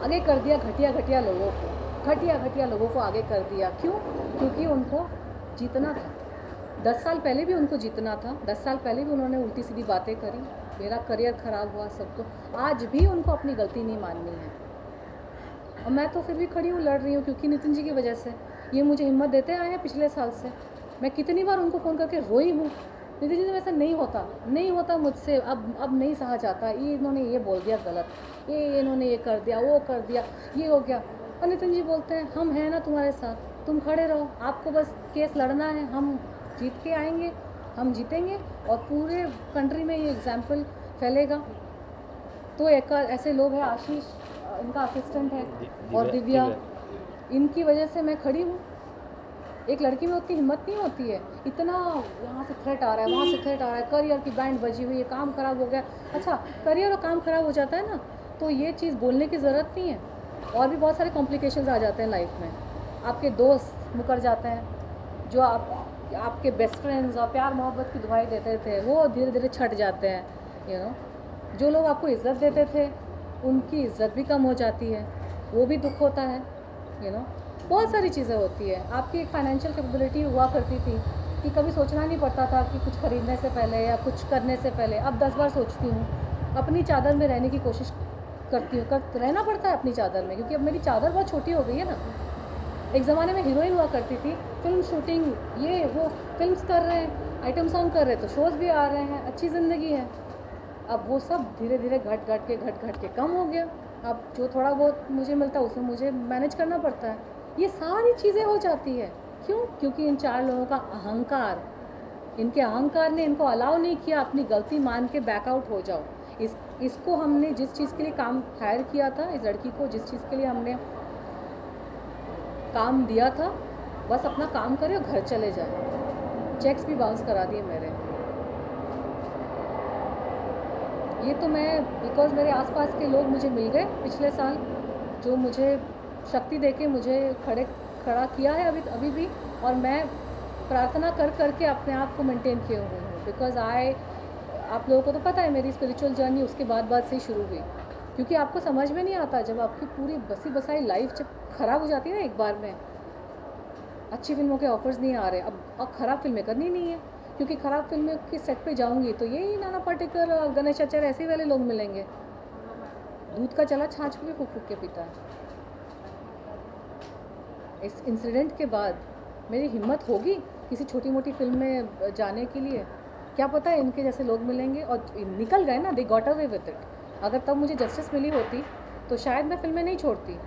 आगे कर दिया घटिया लोगों को आगे कर दिया। क्यों? क्योंकि उनको जीतना था। 10 साल पहले भी उनको जीतना था, 10 साल पहले भी उन्होंने उल्टी सीधी बातें करी, मेरा करियर ख़राब हुआ सब। तो आज भी उनको अपनी गलती नहीं माननी है, और मैं तो फिर भी खड़ी हूँ, लड़ रही हूँ, क्योंकि नितिन जी की वजह से ये मुझे हिम्मत देते आए हैं पिछले साल से। मैं कितनी बार उनको फ़ोन करके रोई हूँ, नितिन जी वैसा नहीं होता मुझसे, अब नहीं सहा जाता, ये इन्होंने ये बोल दिया गलत, ये इन्होंने ये कर दिया, वो कर दिया, ये हो गया। और नितिन जी बोलते हैं हम हैं ना तुम्हारे साथ, तुम खड़े रहो, आपको बस केस लड़ना है, हम जीत के आएंगे, हम जीतेंगे, और पूरे कंट्री में ये एग्जाम्पल फैलेगा। तो एक ऐसे लोग हैं, आशीष इनका असिस्टेंट है, और दिव्या, इनकी वजह से मैं खड़ी हूँ। एक लड़की में उतनी हिम्मत नहीं होती है, इतना यहाँ से थ्रेट आ रहा है, वहाँ से थ्रेट आ रहा है, करियर की बैंड बजी हुई है, काम ख़राब हो गया। अच्छा, करियर और काम ख़राब हो जाता है ना, तो ये चीज़ बोलने की ज़रूरत नहीं है, और भी बहुत सारे कॉम्प्लिकेशंस आ जाते हैं लाइफ में। आपके दोस्त मुकर जाते हैं, जो आपके बेस्ट फ्रेंड्स और प्यार मोहब्बत की दुआई देते थे, वो धीरे धीरे छट जाते हैं, यू नो। जो लोग आपको इज़्ज़त देते थे उनकी इज़्ज़त भी कम हो जाती है, वो भी दुख होता है, यू नो। बहुत सारी चीज़ें होती है। आपकी एक फाइनेंशियल कैपेबिलिटी हुआ करती थी कि कभी सोचना नहीं पड़ता था कि कुछ खरीदने से पहले या कुछ करने से पहले। अब 10 बार सोचती हूँ, अपनी चादर में रहने की कोशिश करती हूँ, रहना पड़ता है अपनी चादर में, क्योंकि अब मेरी चादर बहुत छोटी हो गई है ना। एक ज़माने में हीरोइन हुआ करती थी, फिल्म शूटिंग, ये वो, फिल्म्स कर रहे हैं, आइटम सॉन्ग कर रहे हैं, तो शोज़ भी आ रहे हैं, अच्छी ज़िंदगी है। अब वो सब धीरे धीरे घट घट के कम हो गया। अब जो थोड़ा बहुत मुझे मिलता है उसमें मुझे मैनेज करना पड़ता है। ये सारी चीज़ें हो जाती है। क्यों? क्योंकि इन 4 लोगों का अहंकार, इनके अहंकार ने इनको अलाउ नहीं किया अपनी गलती मान के बैकआउट हो जाओ। इसको हमने जिस चीज़ के लिए काम हायर किया था, इस लड़की को जिस चीज़ के लिए हमने काम दिया था, बस अपना काम करे और घर चले जाए। चेक्स भी बाउंस करा दिए मेरे। ये तो मैं, बिकॉज़ मेरे आसपास के लोग मुझे मिल गए पिछले साल, जो मुझे शक्ति देके मुझे खड़ा किया है अभी भी, और मैं प्रार्थना कर के अपने आप को मेंटेन किए हुए हूँ। बिकॉज़ आप लोगों को तो पता है मेरी स्पिरिचुअल जर्नी उसके बाद से ही शुरू हुई, क्योंकि आपको समझ में नहीं आता जब आपकी पूरी बसी बसाई लाइफ जब ख़राब हो जाती है ना एक बार में, अच्छी फिल्मों के ऑफर्स नहीं आ रहे, अब ख़राब फिल्में करनी नहीं है, क्योंकि ख़राब फिल्में के सेट पे जाऊंगी तो यही नाना पाटेकर और गणेश आचार्य ऐसे वाले लोग मिलेंगे। दूध का चला छाछ को भी फूक फूक के पीता है। इस इंसिडेंट के बाद मेरी हिम्मत होगी किसी छोटी मोटी फिल्म में जाने के लिए? क्या पता है इनके जैसे लोग मिलेंगे, और निकल गए ना, they got away with it. अगर तब मुझे जस्टिस मिली होती तो शायद मैं फिल्में नहीं छोड़ती।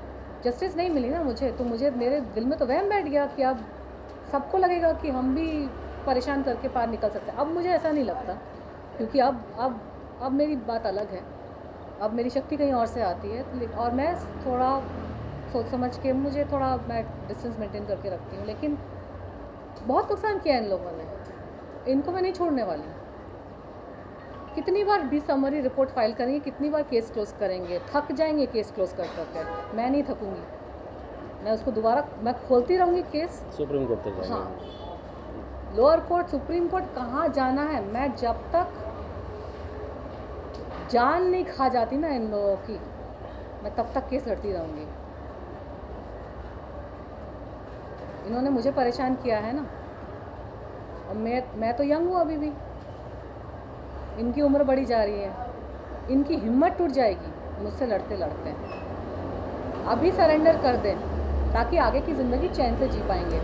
जस्टिस नहीं मिली ना मुझे, तो मुझे, मेरे दिल में तो वहम बैठ गया कि अब सबको लगेगा कि हम भी परेशान करके पार निकल सकते हैं। अब मुझे ऐसा नहीं लगता, क्योंकि अब मेरी बात अलग है। अब मेरी शक्ति कहीं और से आती है, और मैं थोड़ा सोच समझ के मैं डिस्टेंस मेंटेन करके रखती हूँ। लेकिन बहुत नुकसान किया इन लोगों ने, इनको मैं नहीं छोड़ने वाली। कितनी बार समरी रिपोर्ट फाइल करेंगे, कितनी बार केस क्लोज करेंगे, थक जाएंगे केस क्लोज कर करके। मैं नहीं थकूंगी, मैं उसको दोबारा मैं खोलती रहूँगी केस। सुप्रीम कोर्ट तक जाएंगे। हाँ, लोअर कोर्ट, सुप्रीम कोर्ट, कहाँ जाना है। मैं जब तक जान नहीं खा जाती ना इन लोगों की, मैं तब तक केस लड़ती रहूँगी। इन्होंने मुझे परेशान किया है ना, और मैं तो यंग हूँ अभी भी, इनकी उम्र बढ़ी जा रही है, इनकी हिम्मत टूट जाएगी मुझसे लड़ते लड़ते। अभी सरेंडर कर दें ताकि आगे की ज़िंदगी चैन से जी पाएंगे।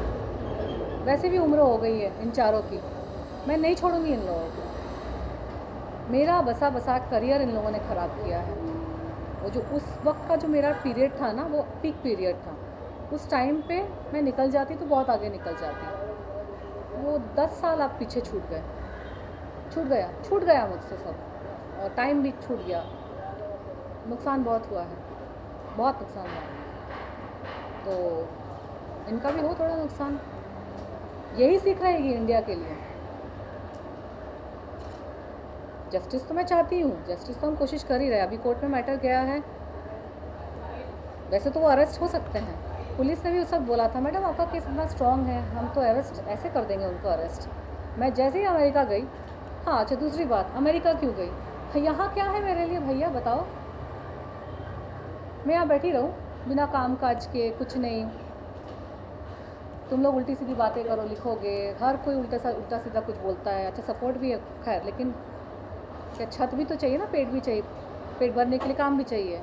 वैसे भी उम्र हो गई है इन चारों की, मैं नहीं छोड़ूंगी इन लोगों को। मेरा बसा बसा करियर इन लोगों ने ख़राब किया है। वो जो उस वक्त का जो मेरा पीरियड था ना, वो पीक पीरियड था। उस टाइम पे मैं निकल जाती तो बहुत आगे निकल जाती। वो 10 साल आप पीछे छूट गया मुझसे सब, और टाइम भी छूट गया। नुकसान बहुत हुआ है, बहुत नुकसान हुआ है। तो इनका भी हो थोड़ा नुकसान, यही सीख रहेगी इंडिया के लिए। जस्टिस तो मैं चाहती हूँ, जस्टिस तो हम कोशिश कर ही रहे हैं। अभी कोर्ट में मैटर गया है, वैसे तो वो अरेस्ट हो सकते हैं। पुलिस ने भी उस वक्त बोला था, मैडम आपका केस इतना स्ट्रॉन्ग है, हम तो अरेस्ट ऐसे कर देंगे उनको अरेस्ट। मैं जैसे ही अमेरिका गई, हाँ अच्छा दूसरी बात, अमेरिका क्यों गई? यहाँ क्या है मेरे लिए भैया बताओ? मैं यहाँ बैठी रहूँ बिना काम काज के, कुछ नहीं। तुम लोग उल्टी सीधी बातें करो, लिखोगे, हर कोई उल्टा सीधा कुछ बोलता है। अच्छा सपोर्ट भी है खैर, लेकिन क्या छत भी तो चाहिए ना, पेट भी चाहिए, पेट भरने के लिए काम भी चाहिए।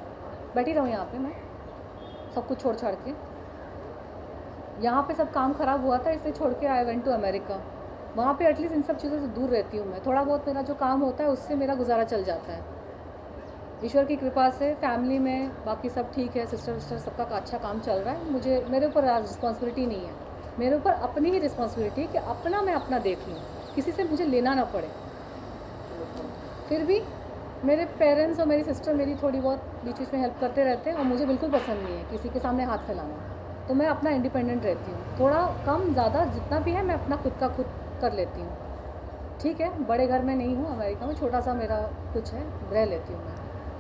बैठी रहूँ यहाँ पे मैं सब कुछ छोड़ छाड़ के? यहाँ पे सब काम ख़राब हुआ था इसलिए छोड़ के आई वेंट टू अमेरिका। वहाँ पे एटलीस्ट इन सब चीज़ों से दूर रहती हूँ मैं, थोड़ा बहुत मेरा जो काम होता है उससे मेरा गुजारा चल जाता है। ईश्वर की कृपा से फैमिली में बाकी सब ठीक है, सिस्टर विस्टर सबका अच्छा काम चल रहा है। मेरे ऊपर रिस्पॉन्सिबिलिटी नहीं है, मेरे ऊपर अपनी ही रिस्पॉन्सिबिलिटी है कि मैं अपना देख लूँ, किसी से मुझे लेना ना पड़े। फिर भी मेरे पेरेंट्स और मेरी सिस्टर मेरी थोड़ी बहुत बीच बीच में हेल्प करते रहते हैं, और मुझे बिल्कुल पसंद नहीं है किसी के सामने हाथ फैलाना। तो मैं अपना इंडिपेंडेंट रहती हूँ, थोड़ा कम ज़्यादा जितना भी है मैं अपना खुद का खुद कर लेती हूँ। ठीक है, बड़े घर में नहीं हूँ, अमेरिका में छोटा सा मेरा कुछ है, रह लेती हूँ मैं।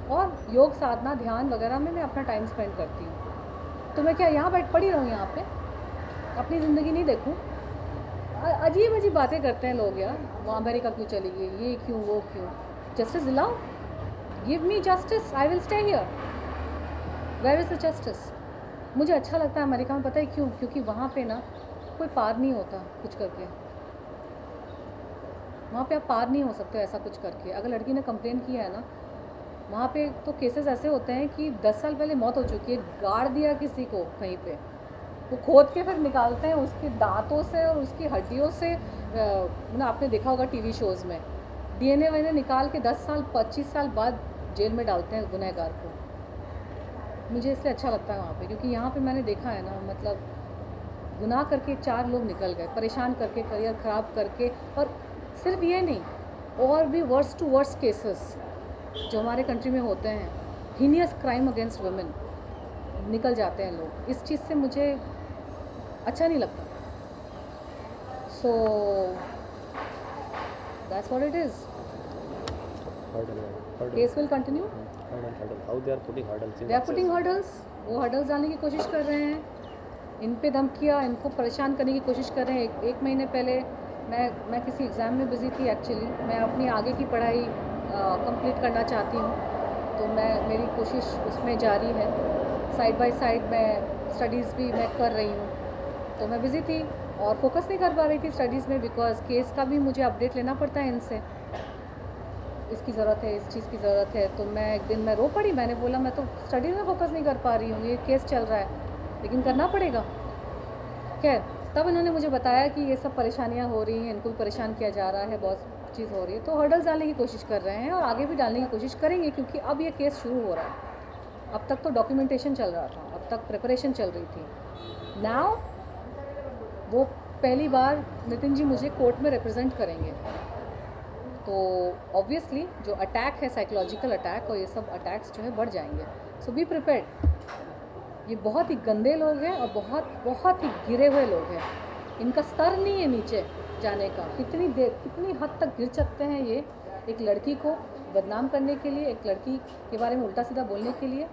और योग साधना ध्यान वगैरह में मैं अपना टाइम स्पेंड करती हूँ। तो मैं क्या यहाँ बैठ पड़ी रहूँ यहाँ पे, अपनी ज़िंदगी नहीं देखूँ? अजीब अजीब बातें करते हैं लोग यार, वो अमेरिका क्यों चली गई, ये क्यों वो क्यों। जस्टिस दिलाओ, give me justice, I will stay here. Where is the justice? मुझे अच्छा लगता है अमेरिका में, पता है क्यों? क्योंकि वहाँ पे ना कोई पार नहीं होता कुछ करके। वहाँ पे आप पार नहीं हो सकते ऐसा कुछ करके। अगर लड़की ने कंप्लेन किया है ना, वहाँ पे तो केसेस ऐसे होते हैं कि 10 साल पहले मौत हो चुकी है, गाड़ दिया किसी को कहीं पे, वो खोद के फिर निकालते हैं उसके दांतों से और उसकी हड्डियों से। ना आपने देखा होगा टीवी शोज़ में, DNA वगैरह निकाल के 10 साल 25 साल बाद जेल में डालते हैं गुनहगार को। मुझे इसलिए अच्छा लगता है वहाँ पे, क्योंकि यहाँ पे मैंने देखा है ना, मतलब गुनाह करके 4 लोग निकल गए, परेशान करके, करियर ख़राब करके। और सिर्फ ये नहीं, और भी वर्स टू वर्स केसेस जो हमारे कंट्री में होते हैं, हीनियस क्राइम अगेंस्ट वुमेन, निकल जाते हैं लोग। इस चीज़ से मुझे अच्छा नहीं लगता। So that's what it is. Case will continue. How they are putting hurdles? They are putting hurdles, वो हर्डल्स डालने की कोशिश कर रहे हैं, इन पे धमकियाँ, इनको परेशान करने की कोशिश कर रहे हैं। एक महीने पहले मैं किसी एग्ज़ाम में बिज़ी थी एक्चुअली। मैं अपनी आगे की पढ़ाई कंप्लीट करना चाहती हूँ, तो मेरी कोशिश उसमें जारी है। साइड बाय साइड मैं स्टडीज़ भी मैं कर रही हूँ, तो मैं बिज़ी थी और फोकस नहीं कर पा रही थी स्टडीज़ में, बिकॉज़ केस का भी मुझे अपडेट लेना पड़ता है इनसे, इसकी ज़रूरत है, इस चीज़ की ज़रूरत है। तो मैं एक दिन मैं रो पड़ी, मैंने बोला मैं तो स्टडीज़ में फोकस नहीं कर पा रही हूँ, ये केस चल रहा है, लेकिन करना पड़ेगा। खैर, तब इन्होंने मुझे बताया कि ये सब परेशानियाँ हो रही हैं, इनको भी परेशान किया जा रहा है, बहुत चीज़ हो रही है। तो हर्डल्स डालने की कोशिश कर रहे हैं और आगे भी डालने की कोशिश करेंगे, क्योंकि अब ये केस शुरू हो रहा है। अब तक तो डॉक्यूमेंटेशन चल रहा था, अब तक प्रिपरेशन चल रही थी। नाउ वो पहली बार नितिन जी मुझे कोर्ट में रिप्रेजेंट करेंगे, तो ऑब्वियसली जो अटैक है, साइकोलॉजिकल अटैक और ये सब अटैक्स जो है बढ़ जाएंगे। सो बी प्रिपेयर्ड। ये बहुत ही गंदे लोग हैं और बहुत बहुत ही गिरे हुए लोग हैं। इनका स्तर नहीं है नीचे जाने का। कितनी हद तक गिर सकते हैं ये, एक लड़की को बदनाम करने के लिए, एक लड़की के बारे में उल्टा सीधा बोलने के लिए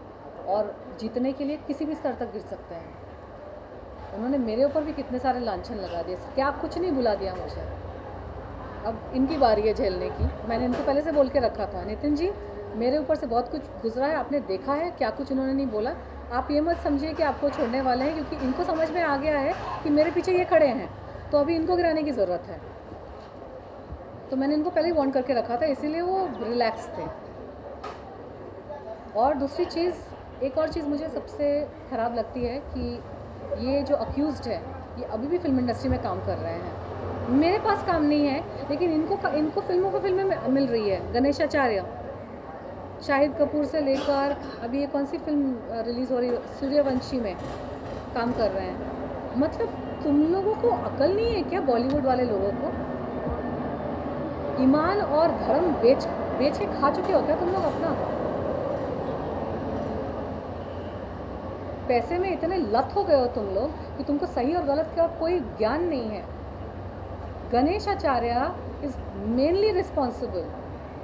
और जीतने के लिए किसी भी स्तर तक गिर सकते हैं। उन्होंने मेरे ऊपर भी कितने सारे लांछन लगा दिए, क्या कुछ नहीं बुला दिया मुझे। अब इनकी बारी है झेलने की। मैंने इनको पहले से बोल के रखा था, नितिन जी मेरे ऊपर से बहुत कुछ गुजरा है, आपने देखा है, क्या कुछ उन्होंने नहीं बोला। आप ये मत समझिए कि आपको छोड़ने वाले हैं, क्योंकि इनको समझ में आ गया है कि मेरे पीछे ये खड़े हैं, तो अभी इनको गिराने की ज़रूरत है। तो मैंने इनको पहले ही वार्न करके रखा था, इसीलिए वो रिलैक्स थे। और दूसरी चीज़, एक और चीज़ मुझे सबसे ख़राब लगती है कि ये जो अक्यूज़्ड है ये अभी भी फिल्म इंडस्ट्री में काम कर रहे हैं। मेरे पास काम नहीं है, लेकिन इनको फिल्मों को फिल्में मिल रही है। गणेश आचार्य, शाहिद कपूर से लेकर अभी ये कौन सी फिल्म रिलीज़ हो रही है, सूर्यवंशी में काम कर रहे हैं। मतलब तुम लोगों को अकल नहीं है क्या? बॉलीवुड वाले लोगों को ईमान और धर्म बेच के खा चुके हो क्या तुम लोग अपना? पैसे में इतने लत हो गए हो तुम लोग कि तुमको सही और गलत का कोई ज्ञान नहीं है। Ganesh Acharya is mainly responsible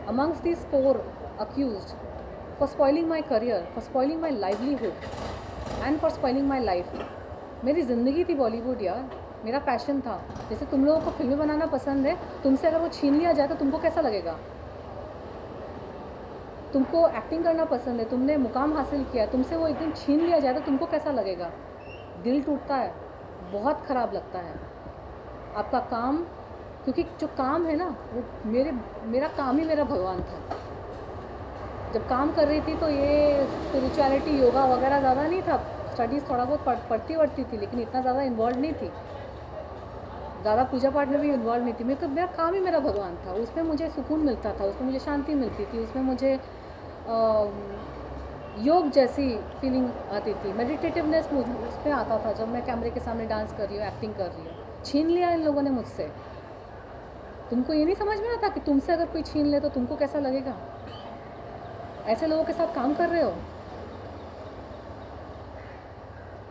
amongst these 4 accused for spoiling my career, for spoiling my livelihood and for spoiling my life. मेरी ज़िंदगी थी बॉलीवुड यार, मेरा पैशन था। जैसे तुम लोगों को फिल्में बनाना पसंद है, तुमसे अगर वो छीन लिया जाए तो तुमको कैसा लगेगा? तुमको एक्टिंग करना पसंद है, तुमने मुकाम हासिल किया, तुमसे वो एक दिन छीन लिया जाए तो तुमको कैसा लगेगा? दिल टूटता है, बहुत ख़राब लगता है। आपका काम, क्योंकि जो काम है ना वो मेरा काम ही मेरा भगवान था। जब काम कर रही थी तो ये स्पिरिचुअलिटी, योगा वगैरह ज़्यादा नहीं था। स्टडीज़ थोड़ा बहुत पढ़ती थी, लेकिन इतना ज़्यादा इन्वॉल्व नहीं थी, ज़्यादा पूजा पाठ में भी इन्वॉल्व नहीं थी। मेरा काम ही मेरा भगवान था, उसमें मुझे सुकून मिलता था, उसमें मुझे शांति मिलती थी, उसमें मुझे योग जैसी फीलिंग आती थी, मेडिटेटिवनेस उसमें आता था जब मैं कैमरे के सामने डांस कर रही हूँ, एक्टिंग कर रही हूँ। छीन लिया इन लोगों ने मुझसे। तुमको ये नहीं समझ में आता कि तुमसे अगर कोई छीन ले तो तुमको कैसा लगेगा? ऐसे लोगों के साथ काम कर रहे हो।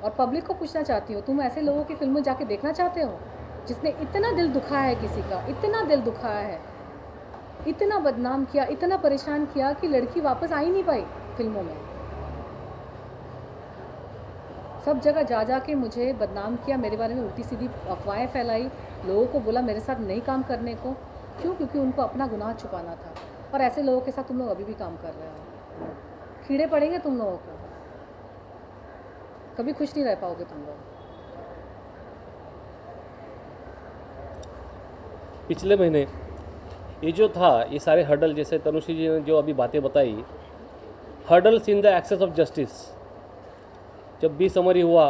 और पब्लिक को पूछना चाहती हूँ, तुम ऐसे लोगों की फिल्में जाके देखना चाहते हो जिसने इतना दिल दुखाया है किसी का, इतना दिल दुखाया है, इतना बदनाम किया, इतना परेशान किया कि लड़की वापस आ ही नहीं पाई फिल्मों में। सब जगह जा के मुझे बदनाम किया, मेरे बारे में उल्टी सीधी अफवाहें फैलाई, लोगों को बोला मेरे साथ नहीं काम करने को। क्यों? क्योंकि उनको अपना गुनाह छुपाना था। और ऐसे लोगों के साथ तुम लोग अभी भी काम कर रहे हो। कीड़े पड़ेंगे तुम लोगों को, कभी खुश नहीं रह पाओगे तुम लोग। पिछले महीने ये जो था, ये सारे हर्डल, जैसे तनुश्री जी ने जो अभी बातें बताई, hurdles in the access of justice, जब 20 समरी हुआ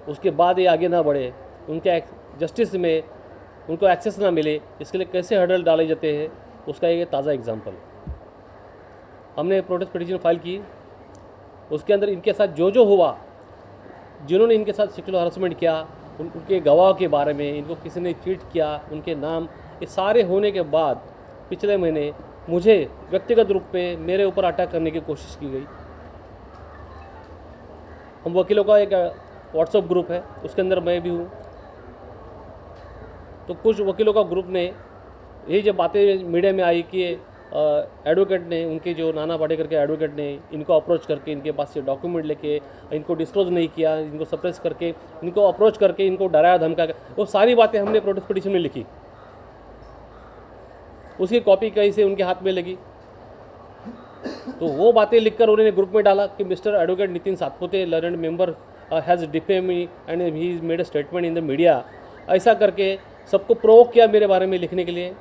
उसके बाद ये आगे ना बढ़े, उनके जस्टिस में उनको एक्सेस ना मिले, इसके लिए कैसे हर्डल डाले जाते हैं, उसका एक ताज़ा एग्जांपल। हमने प्रोटेस्ट पिटीशन फाइल की, उसके अंदर इनके साथ जो हुआ, जिन्होंने इनके साथ सेक्सुअल हरासमेंट किया, उनके गवाह के बारे में, इनको किसी ने चीट किया, उनके नाम, ये सारे होने के बाद पिछले महीने मुझे व्यक्तिगत रूप पे मेरे ऊपर अटैक करने की कोशिश की गई। हम वकीलों का एक व्हाट्सएप ग्रुप है, उसके अंदर मैं भी हूँ। तो कुछ वकीलों का ग्रुप ने यही जब बातें मीडिया में आई कि एडवोकेट ने, उनके जो नाना पाटेकर के एडवोकेट ने इनको अप्रोच करके, इनके पास से डॉक्यूमेंट लेके, इनको डिस्क्लोज नहीं किया, इनको सप्रेस करके, इनको अप्रोच करके, इनको डराया धमका, वो सारी बातें हमने प्रोटेस्ट पिटीशन में लिखी। उसकी कॉपी कहीं से उनके हाथ में लगी, तो वो बातें लिखकर उन्होंने ग्रुप में डाला कि mister advocate Nitin Satpute, learned member, has defame me and he is made a statement in the media. ऐसा करके सबको प्रोवोक किया मेरे बारे में लिखने के लिए,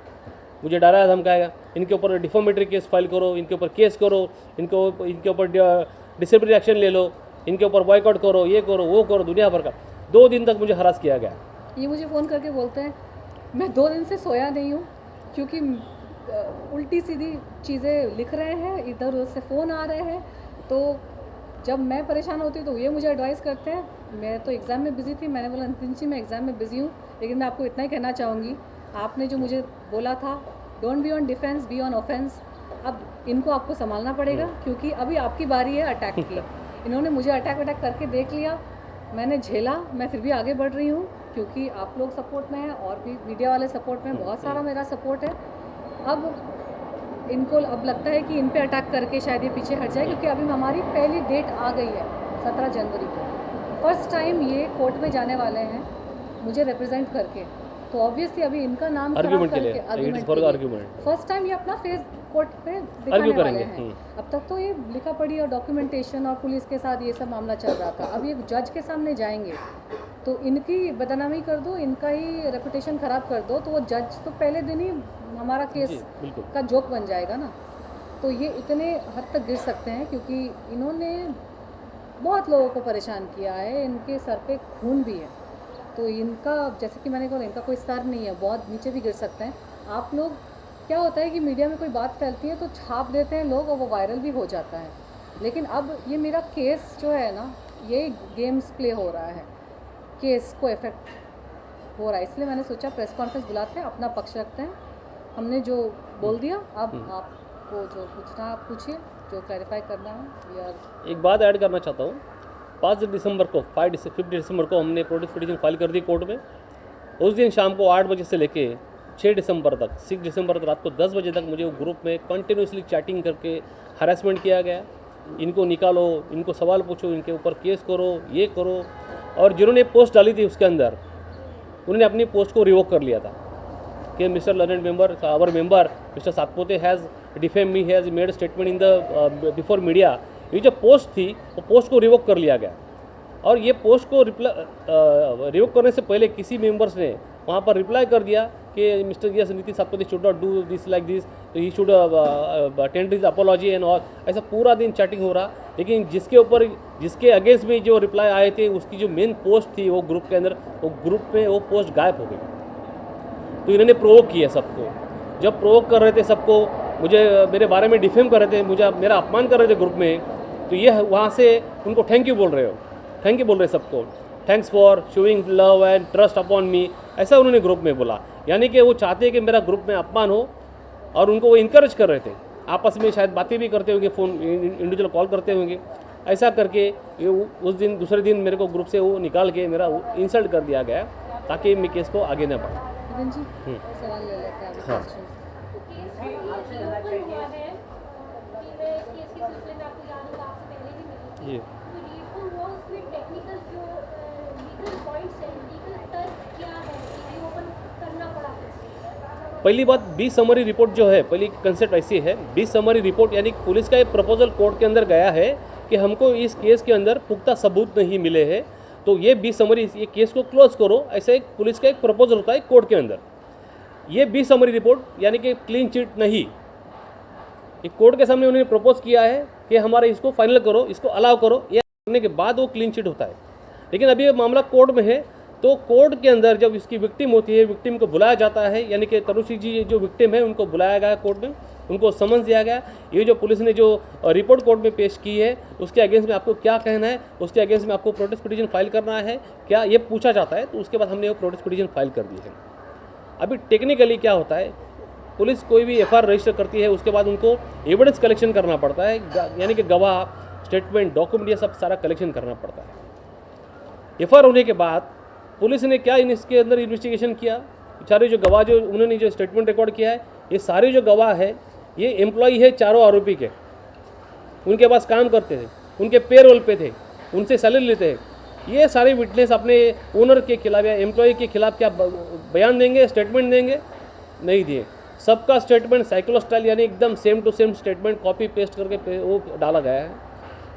मुझे डराया धमकाया, इनके ऊपर डिफॉर्मेटरी केस फाइल करो, इनके ऊपर केस करो, इनके ऊपर डिसिप्लिनरी एक्शन ले लो, इनके ऊपर बॉयकॉट करो, ये करो वो करो, दुनिया भर का। 2 दिन तक मुझे हरास किया गया। ये मुझे फ़ोन करके बोलते हैं मैं 2 दिन से सोया नहीं हूँ, क्योंकि उल्टी सीधी चीज़ें लिख रहे हैं, इधर उधर से फ़ोन आ रहे हैं। तो जब मैं परेशान होती हूँ तो ये मुझे एडवाइस करते हैं। मैं तो एग्ज़ाम में बिज़ी थी, मैंने बोला नितिन जी मैं एग्ज़ाम में बिज़ी हूँ, लेकिन मैं आपको इतना ही कहना चाहूँगी, आपने जो मुझे बोला था don't be on defence be on offence, अब इनको आपको संभालना पड़ेगा क्योंकि अभी आपकी बारी है अटैक की। इन्होंने मुझे अटैक करके देख लिया, मैंने झेला, मैं फिर भी आगे बढ़ रही हूँ क्योंकि आप लोग सपोर्ट में हैं और भी मीडिया वाले सपोर्ट में, बहुत सारा मेरा सपोर्ट है। अब इनको अब लगता है कि इन पे अटैक करके शायद ये पीछे हट जाए क्योंकि अभी हमारी पहली डेट आ गई है 17 जनवरी को। फर्स्ट टाइम ये कोर्ट में जाने वाले हैं मुझे रिप्रेजेंट करके, तो ऑब्वियसली अभी इनका नाम खराब आर्ग्यूमेंट के लिए, करके it is for argument, first time ये अपना फेस कोर्ट पे दिखाने आर्ग्यू वाले करेंगे। हैं। अब तक तो ये लिखा पढ़ी और डॉक्यूमेंटेशन और पुलिस के साथ ये सब मामला चल रहा था, अब ये जज के सामने जाएंगे तो इनकी बदनामी कर दो, इनका ही रेपुटेशन ख़राब कर दो, तो वो जज तो पहले दिन ही हमारा केस बिल्कुल का जोक बन जाएगा ना। तो ये इतने हद तक गिर सकते हैं क्योंकि इन्होंने बहुत लोगों को परेशान किया है, इनके सर पे खून भी है, तो इनका जैसे कि मैंने कहा इनका कोई सर नहीं है, बहुत नीचे भी गिर सकते हैं। आप लोग क्या होता है कि मीडिया में कोई बात फैलती है तो छाप देते हैं लोग और वो वायरल भी हो जाता है, लेकिन अब ये मेरा केस जो है ना ये गेम्स प्ले हो रहा है, केस को इफेक्ट हो रहा है, इसलिए मैंने सोचा प्रेस कॉन्फ्रेंस बुलाते हैं, अपना पक्ष रखते हैं। हमने जो बोल दिया, अब आपको जो पूछना आप पूछिए, जो क्लैरिफाई करना है। या एक बात ऐड करना चाहता हूँ, 5 दिसंबर को 5 दिसंबर को हमने प्रोटेस्ट पिटीशन फाइल कर दी कोर्ट में। उस दिन शाम को 8 बजे से लेके 6 दिसंबर तक, 6 दिसंबर तक रात को 10 बजे तक मुझे वो ग्रुप में कंटिन्यूसली चैटिंग करके हरासमेंट किया गया। इनको निकालो, इनको सवाल पूछो, इनके ऊपर केस करो, ये करो। और जिन्होंने पोस्ट डाली थी उसके अंदर उन्होंने अपनी पोस्ट को रिवोक कर लिया था कि mister learned member, our member mister Satpute has defame me, has made statement in the before media. ये जो पोस्ट थी वो पोस्ट को रिवोक कर लिया गया और ये पोस्ट को रिवोक करने से पहले किसी मेंबर्स ने वहाँ पर रिप्लाई कर दिया कि mister yes Nitin Satpute should not do this like this, तो he should tender his apology and all. ऐसा पूरा दिन चैटिंग हो रहा, लेकिन जिसके अगेंस्ट में जो रिप्लाई आए थे उसकी जो मेन पोस्ट थी वो ग्रुप के अंदर, वो ग्रुप में वो पोस्ट गायब हो गई। तो इन्होंने प्रोवोक किया सबको, जब प्रोवोक कर रहे थे सबको, मुझे मेरे बारे में डिफेम कर रहे थे, मुझे मेरा अपमान कर रहे थे ग्रुप में, तो ये वहाँ से उनको थैंक यू बोल रहे हो, थैंक यू बोल रहे सबको, thanks for showing love and trust upon मी, ऐसा उन्होंने ग्रुप में बोला। यानी कि वो चाहते हैं कि मेरा ग्रुप में अपमान हो और उनको वो इनकरेज कर रहे थे, आपस में शायद बातें भी करते होंगे, फ़ोन इंडिविजुअल कॉल करते होंगे, ऐसा करके ये उस दिन दूसरे दिन मेरे को ग्रुप से वो निकाल के मेरा इंसल्ट कर दिया गया ताकि मैं केस को आगे न बढ़ा। नितिन जी सवाल ले लेते हैं हाँ। जी, पहली बात 20 समरी रिपोर्ट जो है, पहली कंसेप्ट ऐसी है, 20 समरी रिपोर्ट यानी पुलिस का एक प्रपोजल कोर्ट के अंदर गया है कि हमको इस केस के अंदर पुख्ता सबूत नहीं मिले हैं, तो ये 20 समरी ये केस को क्लोज करो, ऐसा एक पुलिस का एक प्रपोजल होता है कोर्ट के अंदर। ये 20 समरी रिपोर्ट यानी कि क्लीन चिट नहीं, एक कोर्ट के सामने उन्होंने प्रपोज किया है कि हमारे इसको फाइनल करो, इसको अलाउ करो, ये करने के बाद वो क्लीन चिट होता है। लेकिन अभी ये मामला कोर्ट में है, तो कोर्ट के अंदर जब इसकी विक्टिम होती है, विक्टिम को बुलाया जाता है, यानी कि तनुश्री जी जो विक्टिम है उनको बुलाया गया कोर्ट में, उनको समन्स दिया गया। ये जो पुलिस ने जो रिपोर्ट कोर्ट में पेश की है उसके अगेंस्ट में आपको क्या कहना है, उसके अगेंस्ट में आपको प्रोटेस्ट पिटीशन फाइल करना है क्या, ये पूछा जाता है, तो उसके बाद हमने वो प्रोटेस्ट पिटीशन फाइल कर दी है। अभी टेक्निकली क्या होता है, पुलिस कोई भी एफआईआर रजिस्टर करती है, उसके बाद उनको एविडेंस कलेक्शन करना पड़ता है, यानी कि गवाह, स्टेटमेंट, डॉक्यूमेंट, ये सब सारा कलेक्शन करना पड़ता है। एफआईआर होने के बाद पुलिस ने क्या इसके अंदर इन्वेस्टिगेशन किया, सारे जो गवाह जो उन्होंने जो स्टेटमेंट रिकॉर्ड किया है, ये सारे जो गवाह है ये एम्प्लॉई है चारों आरोपी के, उनके पास काम करते थे, उनके पेरोल पे थे, उनसे सैलरी लेते हैं। ये सारे विटनेस अपने ओनर के खिलाफ या एम्प्लॉय के खिलाफ क्या बयान देंगे, स्टेटमेंट देंगे? नहीं दिए। सबका स्टेटमेंट साइक्लो स्टाइल यानी एकदम same to same statement copy paste करके वो डाला गया है।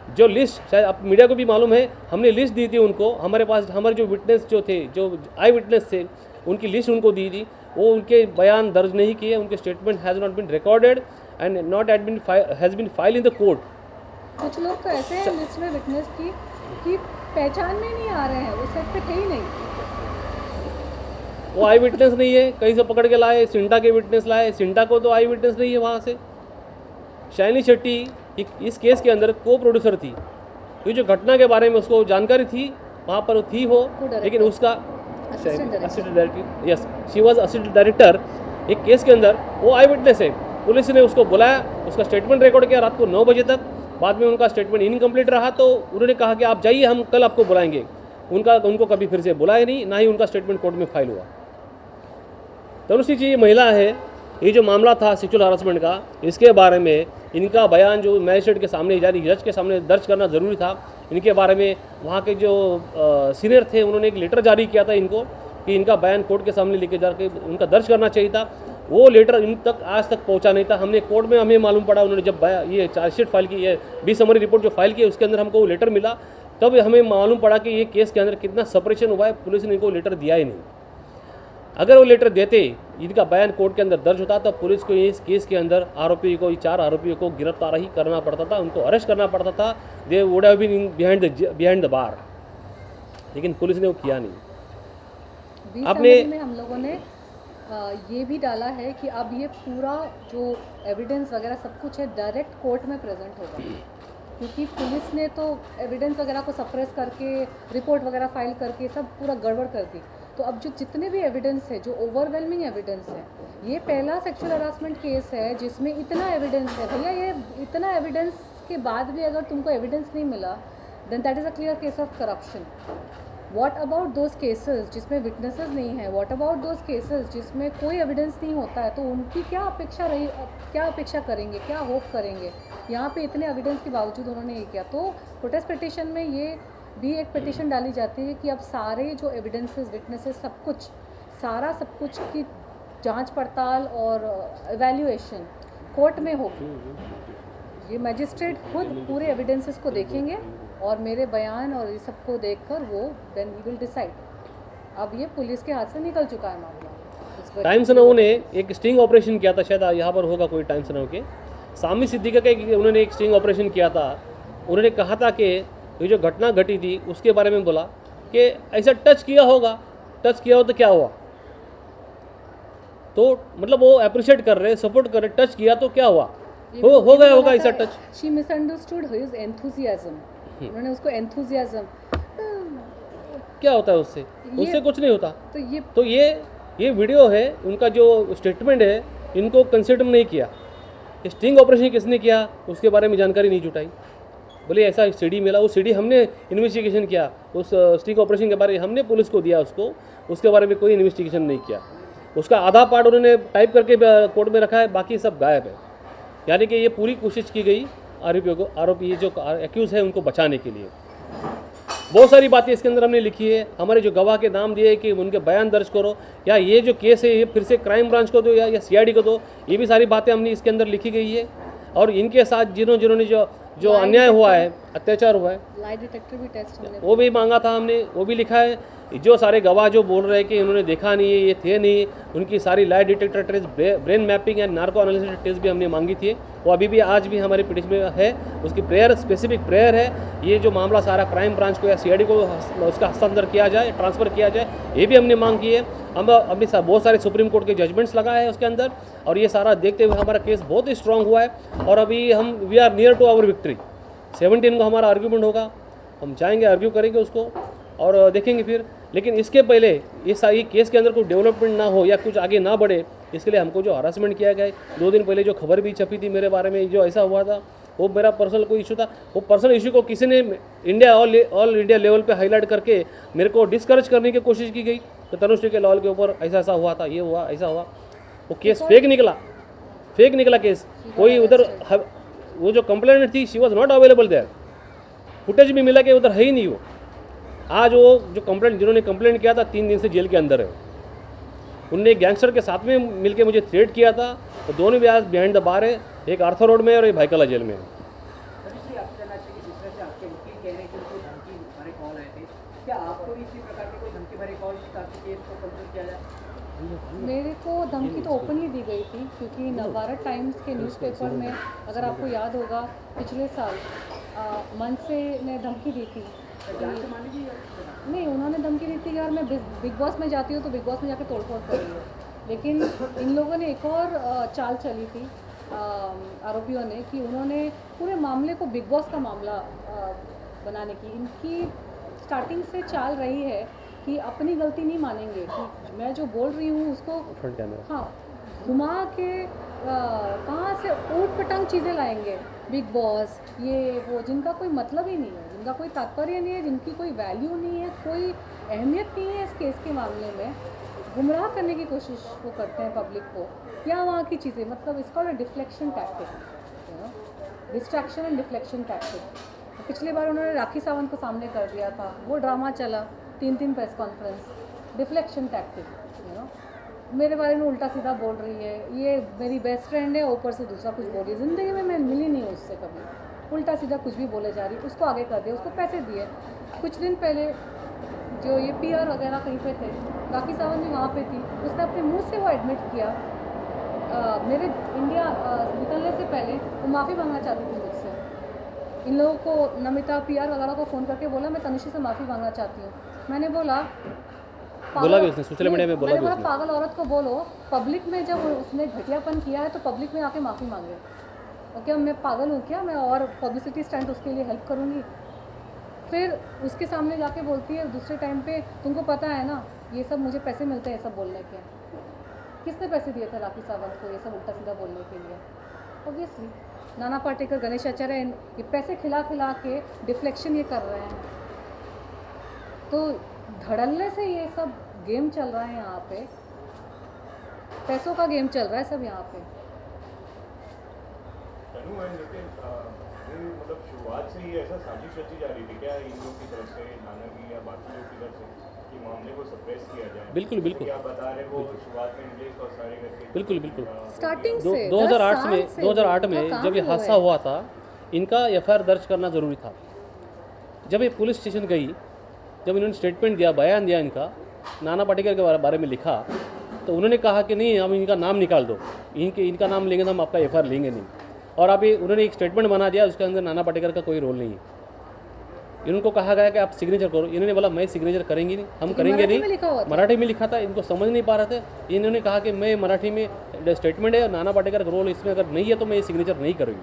जो लिस्ट शायद आप मीडिया को भी मालूम है, हमने लिस्ट दी थी उनको, हमारे पास हमारे जो विटनेस जो थे, जो आई विटनेस थे, उनकी लिस्ट उनको दी थी, वो उनके बयान दर्ज नहीं किए, उनके statement has not been recorded and not has been file in the court. कुछ लोग तो ऐसे हैं लिस्ट में विटनेस की कि पहचान में नहीं आ रहे हैं, वो सेट पे थे ही नहीं, वो आई विटनेस नहीं है, कहीं से पकड़ के लाए, सिंटा के विटनेस लाए, सिंटा को तो आई विटनेस नहीं है वहाँ से। शाइनी शेट्टी इस केस के अंदर को प्रोड्यूसर थी, ये जो घटना के बारे में उसको जानकारी थी, वहाँ पर थी वो, लेकिन उसका assistant director, yes, she was assistant director एक केस के अंदर, वो आई विटनेस है। पुलिस ने उसको बुलाया, उसका स्टेटमेंट रिकॉर्ड किया रात को 9 बजे तक। बाद में उनका स्टेटमेंट इनकम्प्लीट रहा तो उन्होंने कहा कि आप जाइए, हम कल आपको बुलाएंगे। उनको कभी फिर से बुलाया नहीं, ना ही उनका स्टेटमेंट कोर्ट में फाइल हुआ। तनुश्री जी ये महिला है, ये जो मामला था सेक्सुअल हरासमेंट का, इसके बारे में इनका बयान जो मैजिस्ट्रेट के सामने यानी जज के सामने दर्ज करना ज़रूरी था। इनके बारे में वहाँ के जो सीनियर थे उन्होंने एक लेटर जारी किया था इनको कि इनका बयान कोर्ट के सामने लेके जाके उनका दर्ज करना चाहिए था। वो लेटर इन तक आज तक पहुंचा नहीं था। हमने कोर्ट में हमें मालूम पड़ा, उन्होंने जब ये चार्जशीट फाइल की, ये 20 समरी रिपोर्ट जो फाइल की उसके अंदर हमको वो लेटर मिला, तब हमें मालूम पड़ा कि ये केस के अंदर कितना सपरेशन हुआ है। पुलिस ने इनको लेटर दिया ही नहीं। अगर वो लेटर देते, इनका बयान कोर्ट के अंदर दर्ज होता, तो पुलिस को इस केस के अंदर आरोपी को, 4 आरोपियों को गिरफ्तार ही करना पड़ता था, उनको अरेस्ट करना पड़ता था। They would have been behind the bar, लेकिन पुलिस ने वो किया नहीं। 20 आपने में हम लोगों ने ये भी डाला है कि अब ये पूरा जो एविडेंस वगैरह सब कुछ है डायरेक्ट कोर्ट में प्रेजेंट होगा, क्योंकि पुलिस ने तो एविडेंस वगैरह को सप्रेस करके रिपोर्ट वगैरह फाइल करके सब पूरा गड़बड़ कर दी। तो अब जो जितने भी एविडेंस है, जो ओवरवेलमिंग एविडेंस है, ये पहला सेक्सुअल हरासमेंट केस है जिसमें इतना एविडेंस है। भैया ये इतना एविडेंस के बाद भी अगर तुमको एविडेंस नहीं मिला, then that is a clear case of corruption. What about those cases जिसमें विटनेसेस नहीं है, व्हाट अबाउट दोज केसेस जिसमें कोई एविडेंस नहीं होता है, तो उनकी क्या अपेक्षा करेंगे, क्या होप करेंगे। यहाँ पे इतने एविडेंस के बावजूद उन्होंने ये किया। तो प्रोटेस्ट पिटिशन में ये भी एक पिटिशन डाली जाती है कि अब सारे जो एविडेंसेस, विटनेसेस, सब कुछ की जांच पड़ताल और एवेल्यूएशन कोर्ट में होगी। ये मैजिस्ट्रेट खुद पूरे एविडेंसेस को देखेंगे और मेरे बयान और ये सबको देखकर वो देन ही विल डिसाइड। अब ये पुलिस के हाथ से निकल चुका है मामला। टाइम्स नाउ ने एक स्टिंग ऑपरेशन किया था, शायद यहाँ पर होगा कोई टाइम्स नाउ के। सामी सिद्दीकी का उन्होंने एक स्टिंग ऑपरेशन किया था। उन्होंने कहा था कि ये जो घटना घटी थी उसके बारे में बोला कि ऐसा टच किया होगा, टच किया हो तो क्या हुआ। तो मतलब वो अप्रिशिएट कर रहे, सपोर्ट कर रहे, टच किया तो क्या हुआ, हो गया होगा ऐसा touch. She misunderstood his enthusiasm. उन्होंने उसको एंथुसियाज्म क्या होता है उससे कुछ नहीं होता। तो ये वीडियो है, उनका जो स्टेटमेंट है, इनको कंसिडर नहीं किया। स्टिंग ऑपरेशन किसने किया उसके बारे में जानकारी नहीं जुटाई। बोले ऐसा सीडी मिला, वो सीडी हमने इन्वेस्टिगेशन किया, उस स्टिंग ऑपरेशन के बारे में हमने पुलिस को दिया, उसके बारे में कोई इन्वेस्टिगेशन नहीं किया। उसका आधा पार्ट उन्होंने टाइप करके कोर्ट में रखा है, बाकी सब गायब है। यानी कि ये पूरी कोशिश की गई आरोपी ये जो एक्यूज़ है उनको बचाने के लिए। बहुत सारी बातें इसके अंदर हमने लिखी है, हमारे जो गवाह के नाम दिए कि उनके बयान दर्ज करो, या ये जो केस है ये फिर से क्राइम ब्रांच को दो या सीआईडी को दो। ये भी सारी बातें हमने इसके अंदर लिखी गई है। और इनके साथ जिन्होंने जो अन्याय हुआ है, अत्याचार हुआ है, लाई डिटेक्टर भी टेस्ट हमने वो भी मांगा था हमने, वो भी लिखा है। जो सारे गवाह जो बोल रहे हैं कि उन्होंने देखा नहीं है, ये थे नहीं, उनकी सारी lie detector test, brain mapping and narco analysis test भी हमने मांगी थी। वो अभी भी आज भी हमारे पिटिशन में है। उसकी प्रेयर, स्पेसिफिक प्रेयर है, ये जो मामला सारा क्राइम ब्रांच को या सीआईडी को उसका हस्तांतर किया जाए, ट्रांसफ़र किया जाए, ये भी हमने मांग की है। हम अपनी बहुत सारे सुप्रीम कोर्ट के जजमेंट्स लगाए हैं उसके अंदर, और ये सारा देखते हुए हमारा केस बहुत ही स्ट्रांग हुआ है। और अभी we are near to our victory. 17 को हमारा आर्ग्यूमेंट होगा, हम जाएंगे, आर्ग्यू करेंगे उसको और देखेंगे फिर। लेकिन इसके पहले ये सारी केस के अंदर कोई डेवलपमेंट ना हो या कुछ आगे ना बढ़े, इसके लिए हमको जो हरासमेंट किया गया है, 2 दिन पहले जो खबर भी छपी थी मेरे बारे में, जो ऐसा हुआ था, वो मेरा पर्सनल कोई इशू था। वो पर्सनल इशू को किसी ने ऑल इंडिया लेवल पे हाईलाइट करके मेरे को डिस्करेज करने की कोशिश की गई कि तनुश्री के लॉल के ऊपर ऐसा हुआ था, ये हुआ, ऐसा हुआ। वो केस फेक निकला केस। कोई उधर वो जो कंप्लेंट थी, she was not available there. Footage भी मिला कि उधर है ही नहीं वो। आज वो जो जिन्होंने कंप्लेंट किया था 3 दिन से जेल के अंदर है। उनने गैंगस्टर के साथ में मिलके मुझे थ्रेट किया था, तो दोनों भी आज बिहाइंड द बार है, एक आर्थर रोड में और एक भाईकला जेल में है। मेरे को धमकी तो ओपन ही दी गई थी, क्योंकि नवभारत टाइम्स के न्यूज़पेपर में, अगर आपको याद होगा, पिछले साल मनसे ने धमकी दी थी। नहीं, उन्होंने धमकी दी थी कि यार मैं बिग बॉस में जाती हूँ तो बिग बॉस में जाकर तोड़फोड़ करेंगे। लेकिन इन लोगों ने एक और चाल चली थी आरोपियों ने, कि उन्होंने पूरे मामले को बिग बॉस का मामला बनाने की। इनकी स्टार्टिंग से चाल रही है कि अपनी गलती नहीं मानेंगे, कि मैं जो बोल रही हूँ उसको फ्रंट कैमरा हाँ घुमा के कहाँ से ऊट पटांग चीज़ें लाएंगे, बिग बॉस ये वो, जिनका कोई मतलब ही नहीं है, जिनका कोई तात्पर्य नहीं है, जिनकी कोई वैल्यू नहीं है, कोई अहमियत नहीं है इस केस के मामले में। गुमराह करने की कोशिश वो करते हैं पब्लिक को, या वहाँ की चीज़ें, मतलब इसका deflection tactic, distraction and deflection tactic. पिछली बार उन्होंने राखी सावंत को सामने कर दिया था, वो ड्रामा चला 3 प्रेस कॉन्फ्रेंस, डिफ्लेक्शन टैक्टिक। मेरे बारे में उल्टा सीधा बोल रही है, ये मेरी बेस्ट फ्रेंड है, ऊपर से दूसरा कुछ बोल रही है। ज़िंदगी में मैं मिली नहीं हूँ उससे कभी, उल्टा सीधा कुछ भी बोले जा रही, उसको आगे कर दिया, उसको पैसे दिए। कुछ दिन पहले जो ये PR वगैरह कहीं पे थे, राखी सावंत भी वहाँ पे थी, उसने अपने मुंह से वो एडमिट किया मेरे इंडिया निकलने से पहले वो माफ़ी मांगना चाहती थी मुझसे। इन लोगों को, नमिता PR वगैरह को फ़ोन करके बोला मैं तनुषी से माफ़ी मांगना चाहती हूँ। मैंने बोला भी उसने सोशल मीडिया में बोला भी उसने। पागल औरत को बोलो, पब्लिक में जब उसने घटियापन किया है तो पब्लिक में आके माफ़ी मांगे। और क्या मैं पागल हूँ क्या, मैं और पब्लिसिटी स्टंट उसके लिए हेल्प करूँगी? फिर उसके सामने जाके बोलती है दूसरे टाइम पे, तुमको पता है ना ये सब मुझे पैसे मिलते हैं ये सब बोलने के। किसने पैसे दिए थे राखी सावंत को ये सब उल्टा सीधा बोलने के लिए? ऑब्वियसली नाना पाटेकर, गणेश आचार्य, ये पैसे खिला खिला के डिफ्लेक्शन ये कर रहे हैं। तो धड़ल्ले से ये सब गेम चल रहा है यहाँ पे, पैसों का गेम चल रहा है सब यहाँ पे। तनु है लेकिन मतलब शुरुआत से ही ऐसा साजिश रची जा रही थी क्या इन लोगों की तरफ से, नाना की या बाकी लोग की तरफ से, कि मामले को सप्रेस किया जाए? बिल्कुल बिल्कुल क्या बता रहे वो शुरुआत में इंग्लिश और सारे करके बिल्कुल बिल्कुल स्टार्टिंग से 2008 में जब ये हादसा हुआ था, इनका FIR दर्ज करना ज़रूरी था। जब ये पुलिस स्टेशन गई, जब इन्होंने स्टेटमेंट दिया, बयान दिया इनका, नाना पाटेकर के बारे में लिखा, तो उन्होंने कहा कि नहीं हम इनका नाम निकाल दो, इनका नाम लेंगे तो हम आपका FIR लेंगे नहीं। और अभी उन्होंने एक स्टेटमेंट बना दिया, उसके अंदर नाना पाटेकर का कोई रोल नहीं है। इनको कहा गया कि आप सिग्नेचर करो, इन्होंने बोला मैं सिग्नेचर करेंगी नहीं, हम करेंगे नहीं। मराठी में लिखा था, इनको समझ नहीं पा रहे थे। इन्होंने कहा कि मैं मराठी में स्टेटमेंट है, नाना पाटेकर का रोल इसमें अगर नहीं है तो मैं ये सिग्नेचर नहीं करूँगी।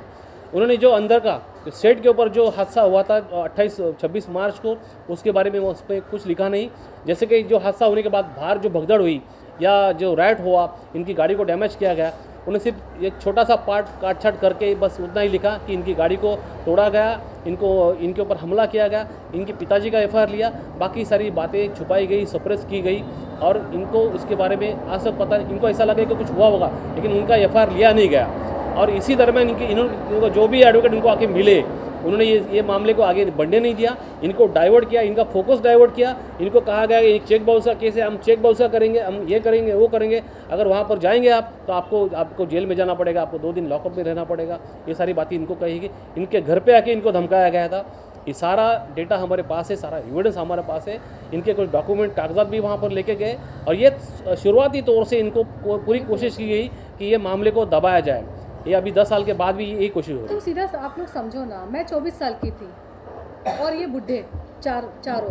उन्होंने जो अंदर का सेट के ऊपर जो हादसा हुआ था 26 मार्च को, उसके बारे में वो उस पर कुछ लिखा नहीं। जैसे कि जो हादसा होने के बाद बाहर जो भगदड़ हुई या जो राइट हुआ, इनकी गाड़ी को डैमेज किया गया, उन्हें सिर्फ एक छोटा सा पार्ट काट छाट करके बस उतना ही लिखा कि इनकी गाड़ी को तोड़ा गया, इनके ऊपर हमला किया गया, इनके पिताजी का FIR लिया। बाकी सारी बातें छुपाई गई, सप्रेस की गई, और इनको इसके बारे में आज तक पता, इनको ऐसा लगे कि कुछ हुआ होगा, लेकिन उनका FIR लिया नहीं गया। और इसी दरम्यान इनको जो भी एडवोकेट इनको आके मिले, उन्होंने ये मामले को आगे बढ़ने नहीं दिया, इनको डाइवर्ट किया, इनका फोकस डाइवर्ट किया। इनको कहा गया कि चेक बाउंस का केस है, हम चेक बाउंस का करेंगे, हम ये करेंगे वो करेंगे, अगर वहाँ पर जाएंगे आप तो आपको जेल में जाना पड़ेगा, आपको 2 दिन लॉकअप में रहना पड़ेगा। ये सारी बातें इनको कहेगी। इनके घर पे आके इनको धमकाया गया था। ये सारा डेटा हमारे पास है, सारा एविडेंस हमारे पास है। इनके कुछ डॉक्यूमेंट कागजात भी वहाँ पर लेके गए, और ये शुरुआती तौर से इनको पूरी कोशिश की गई कि ये मामले को दबाया जाए। ये अभी 10 साल के बाद भी यही कोशिश हो रही है। तो सीधा आप लोग समझो ना, मैं 24 साल की थी और ये बुढ़े चारों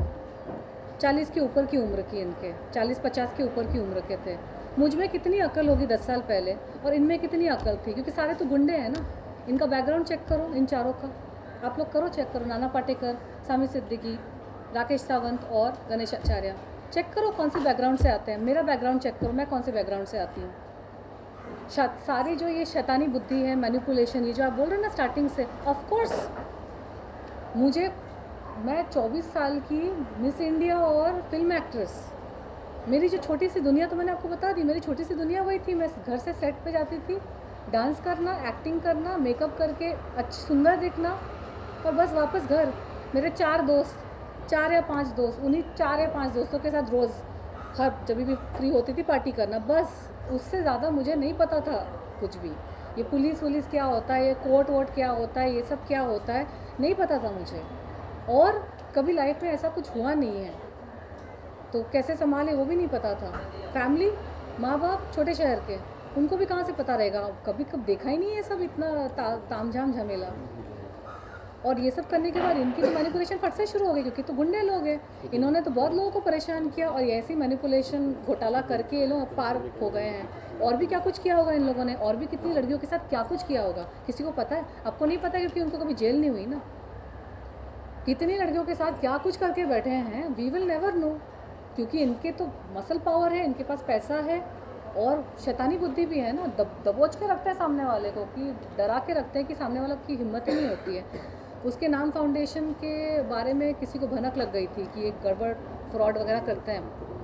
40 के ऊपर की उम्र की, इनके 40-50 के ऊपर की उम्र के थे। मुझ में कितनी अकल होगी 10 साल पहले, और इनमें कितनी अकल थी, क्योंकि सारे तो गुंडे हैं ना। इनका बैकग्राउंड चेक करो, इन चारों का आप लोग करो, चेक करो। नाना पाटेकर, सामी सिद्दीकी, राकेश सावंत और गणेश आचार्य, चेक करो कौन से बैकग्राउंड से आते हैं। मेरा बैकग्राउंड चेक करो, मैं कौन से बैकग्राउंड से आती हूँ। सारी जो ये शैतानी बुद्धि है, मैनिपुलेशन, ये जो आप बोल रहे हैं ना स्टार्टिंग से, ऑफ कोर्स मैं 24 साल की मिस इंडिया और फिल्म एक्ट्रेस, मेरी जो छोटी सी दुनिया, तो मैंने आपको बता दी, मेरी छोटी सी दुनिया वही थी। मैं घर से सेट पे जाती थी, डांस करना, एक्टिंग करना, मेकअप करके अच्छी सुंदर दिखना, और बस वापस घर। मेरे 4 दोस्त, 4 या 5 दोस्त, उन्हीं 4 या 5 दोस्तों के साथ रोज़ हर जब भी फ्री होती थी पार्टी करना, बस। उससे ज़्यादा मुझे नहीं पता था कुछ भी। ये पुलिस क्या होता है, ये कोर्ट वोट क्या होता है, ये सब क्या होता है, नहीं पता था मुझे। और कभी लाइफ में ऐसा कुछ हुआ नहीं है, तो कैसे संभाले वो भी नहीं पता था। फैमिली, माँ बाप छोटे शहर के, उनको भी कहाँ से पता रहेगा, कभी देखा ही नहीं है सब इतना तामझाम झमेला। और ये सब करने के बाद इनकी तो मैनिपुलेशन फट से शुरू हो गई, क्योंकि तो गुंडे लोग हैं। इन्होंने तो बहुत लोगों को परेशान किया, और ऐसी मैनिपुलेशन घोटाला करके ये लोग पार हो गए हैं। और भी क्या कुछ किया होगा इन लोगों ने, और भी कितनी लड़कियों के साथ क्या कुछ किया होगा, किसी को पता है? आपको नहीं पता, क्योंकि उनको कभी जेल नहीं हुई ना। कितनी लड़कियों के साथ क्या कुछ करके बैठे हैं, वी विल नेवर नो, क्योंकि इनके तो मसल पावर है, इनके पास पैसा है और शैतानी बुद्धि भी है ना, दबोच के रखते हैं सामने वाले को, कि डरा के रखते हैं कि सामने वाला की हिम्मत ही नहीं होती है। उसके नाम फाउंडेशन के बारे में किसी को भनक लग गई थी कि एक गड़बड़ फ्रॉड वगैरह करते हैं।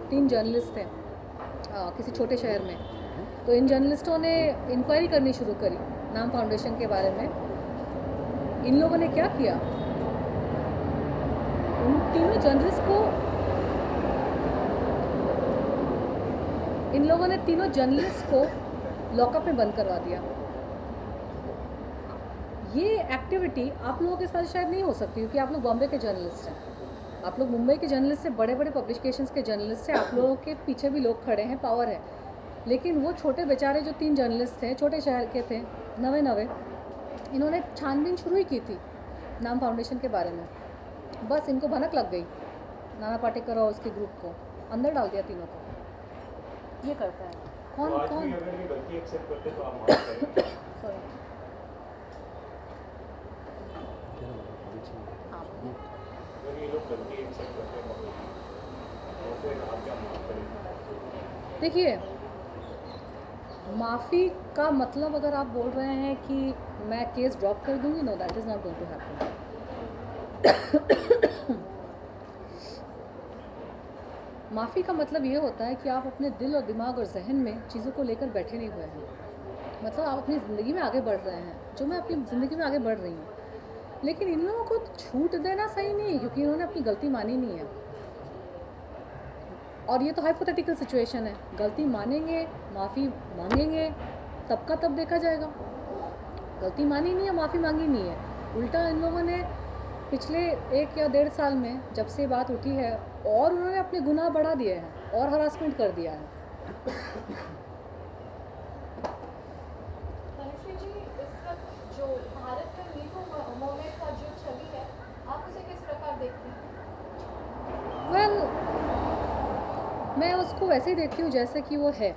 3 जर्नलिस्ट थे किसी छोटे शहर में, तो इन जर्नलिस्टों ने इंक्वायरी करनी शुरू करी नाम फाउंडेशन के बारे में। इन लोगों ने क्या किया, उन तीनों जर्नलिस्ट को, इन लोगों ने तीनों जर्नलिस्ट को लॉकअप में बंद करवा दिया। ये एक्टिविटी आप लोगों के साथ शायद नहीं हो सकती, क्योंकि आप लोग बॉम्बे के जर्नलिस्ट हैं, आप लोग मुंबई के जर्नलिस्ट से, बड़े बड़े पब्लिकेशंस के जर्नलिस्ट हैं, आप लोगों के पीछे भी लोग खड़े हैं, पावर है। लेकिन वो छोटे बेचारे जो 3 जर्नलिस्ट थे, छोटे शहर के थे, नवे, इन्होंने छानबीन शुरू ही की थी नाम फाउंडेशन के बारे में। बस इनको भनक लग गई, नाना पाटेकर और उसके ग्रुप को अंदर डाल दिया तीनों को। ये करता है तो आज कौन? भी अगर ये गलती एक्सेप्ट करते तो आप माफ करेंगे? सॉरी, हाँ अगर ये लोग गलती एक्सेप्ट करते हैं तो फिर आप क्या माफ करेंगे? देखिए, माफ़ी का मतलब अगर आप बोल रहे हैं कि मैं केस ड्रॉप कर दूंगी, no, that is not going to happen. माफ़ी का मतलब ये होता है कि आप अपने दिल और दिमाग और जहन में चीज़ों को लेकर बैठे नहीं हुए हैं, मतलब आप अपनी ज़िंदगी में आगे बढ़ रहे हैं, जो मैं अपनी ज़िंदगी में आगे बढ़ रही हूँ। लेकिन इन लोगों को छूट देना सही नहीं है, क्योंकि इन्होंने अपनी गलती मानी नहीं है। और ये तो हाइपोथेटिकल सिचुएशन है, गलती मानेंगे, माफ़ी मांगेंगे, तब का तब देखा जाएगा। गलती मानी नहीं है, माफ़ी मांगी नहीं है, उल्टा इन लोगों ने पिछले 1 या 1.5 साल में जब से बात उठी है, और उन्होंने अपने गुनाह बढ़ा दिए हैं और हरासमेंट कर दिया है। तनुश्री जी, इस वक्त जो भारत में मी टू मूवमेंट का जो छवि है, आप उसे किस प्रकार देखते हैं? वेल, मैं उसको वैसे ही देखती हूँ जैसे कि वो है।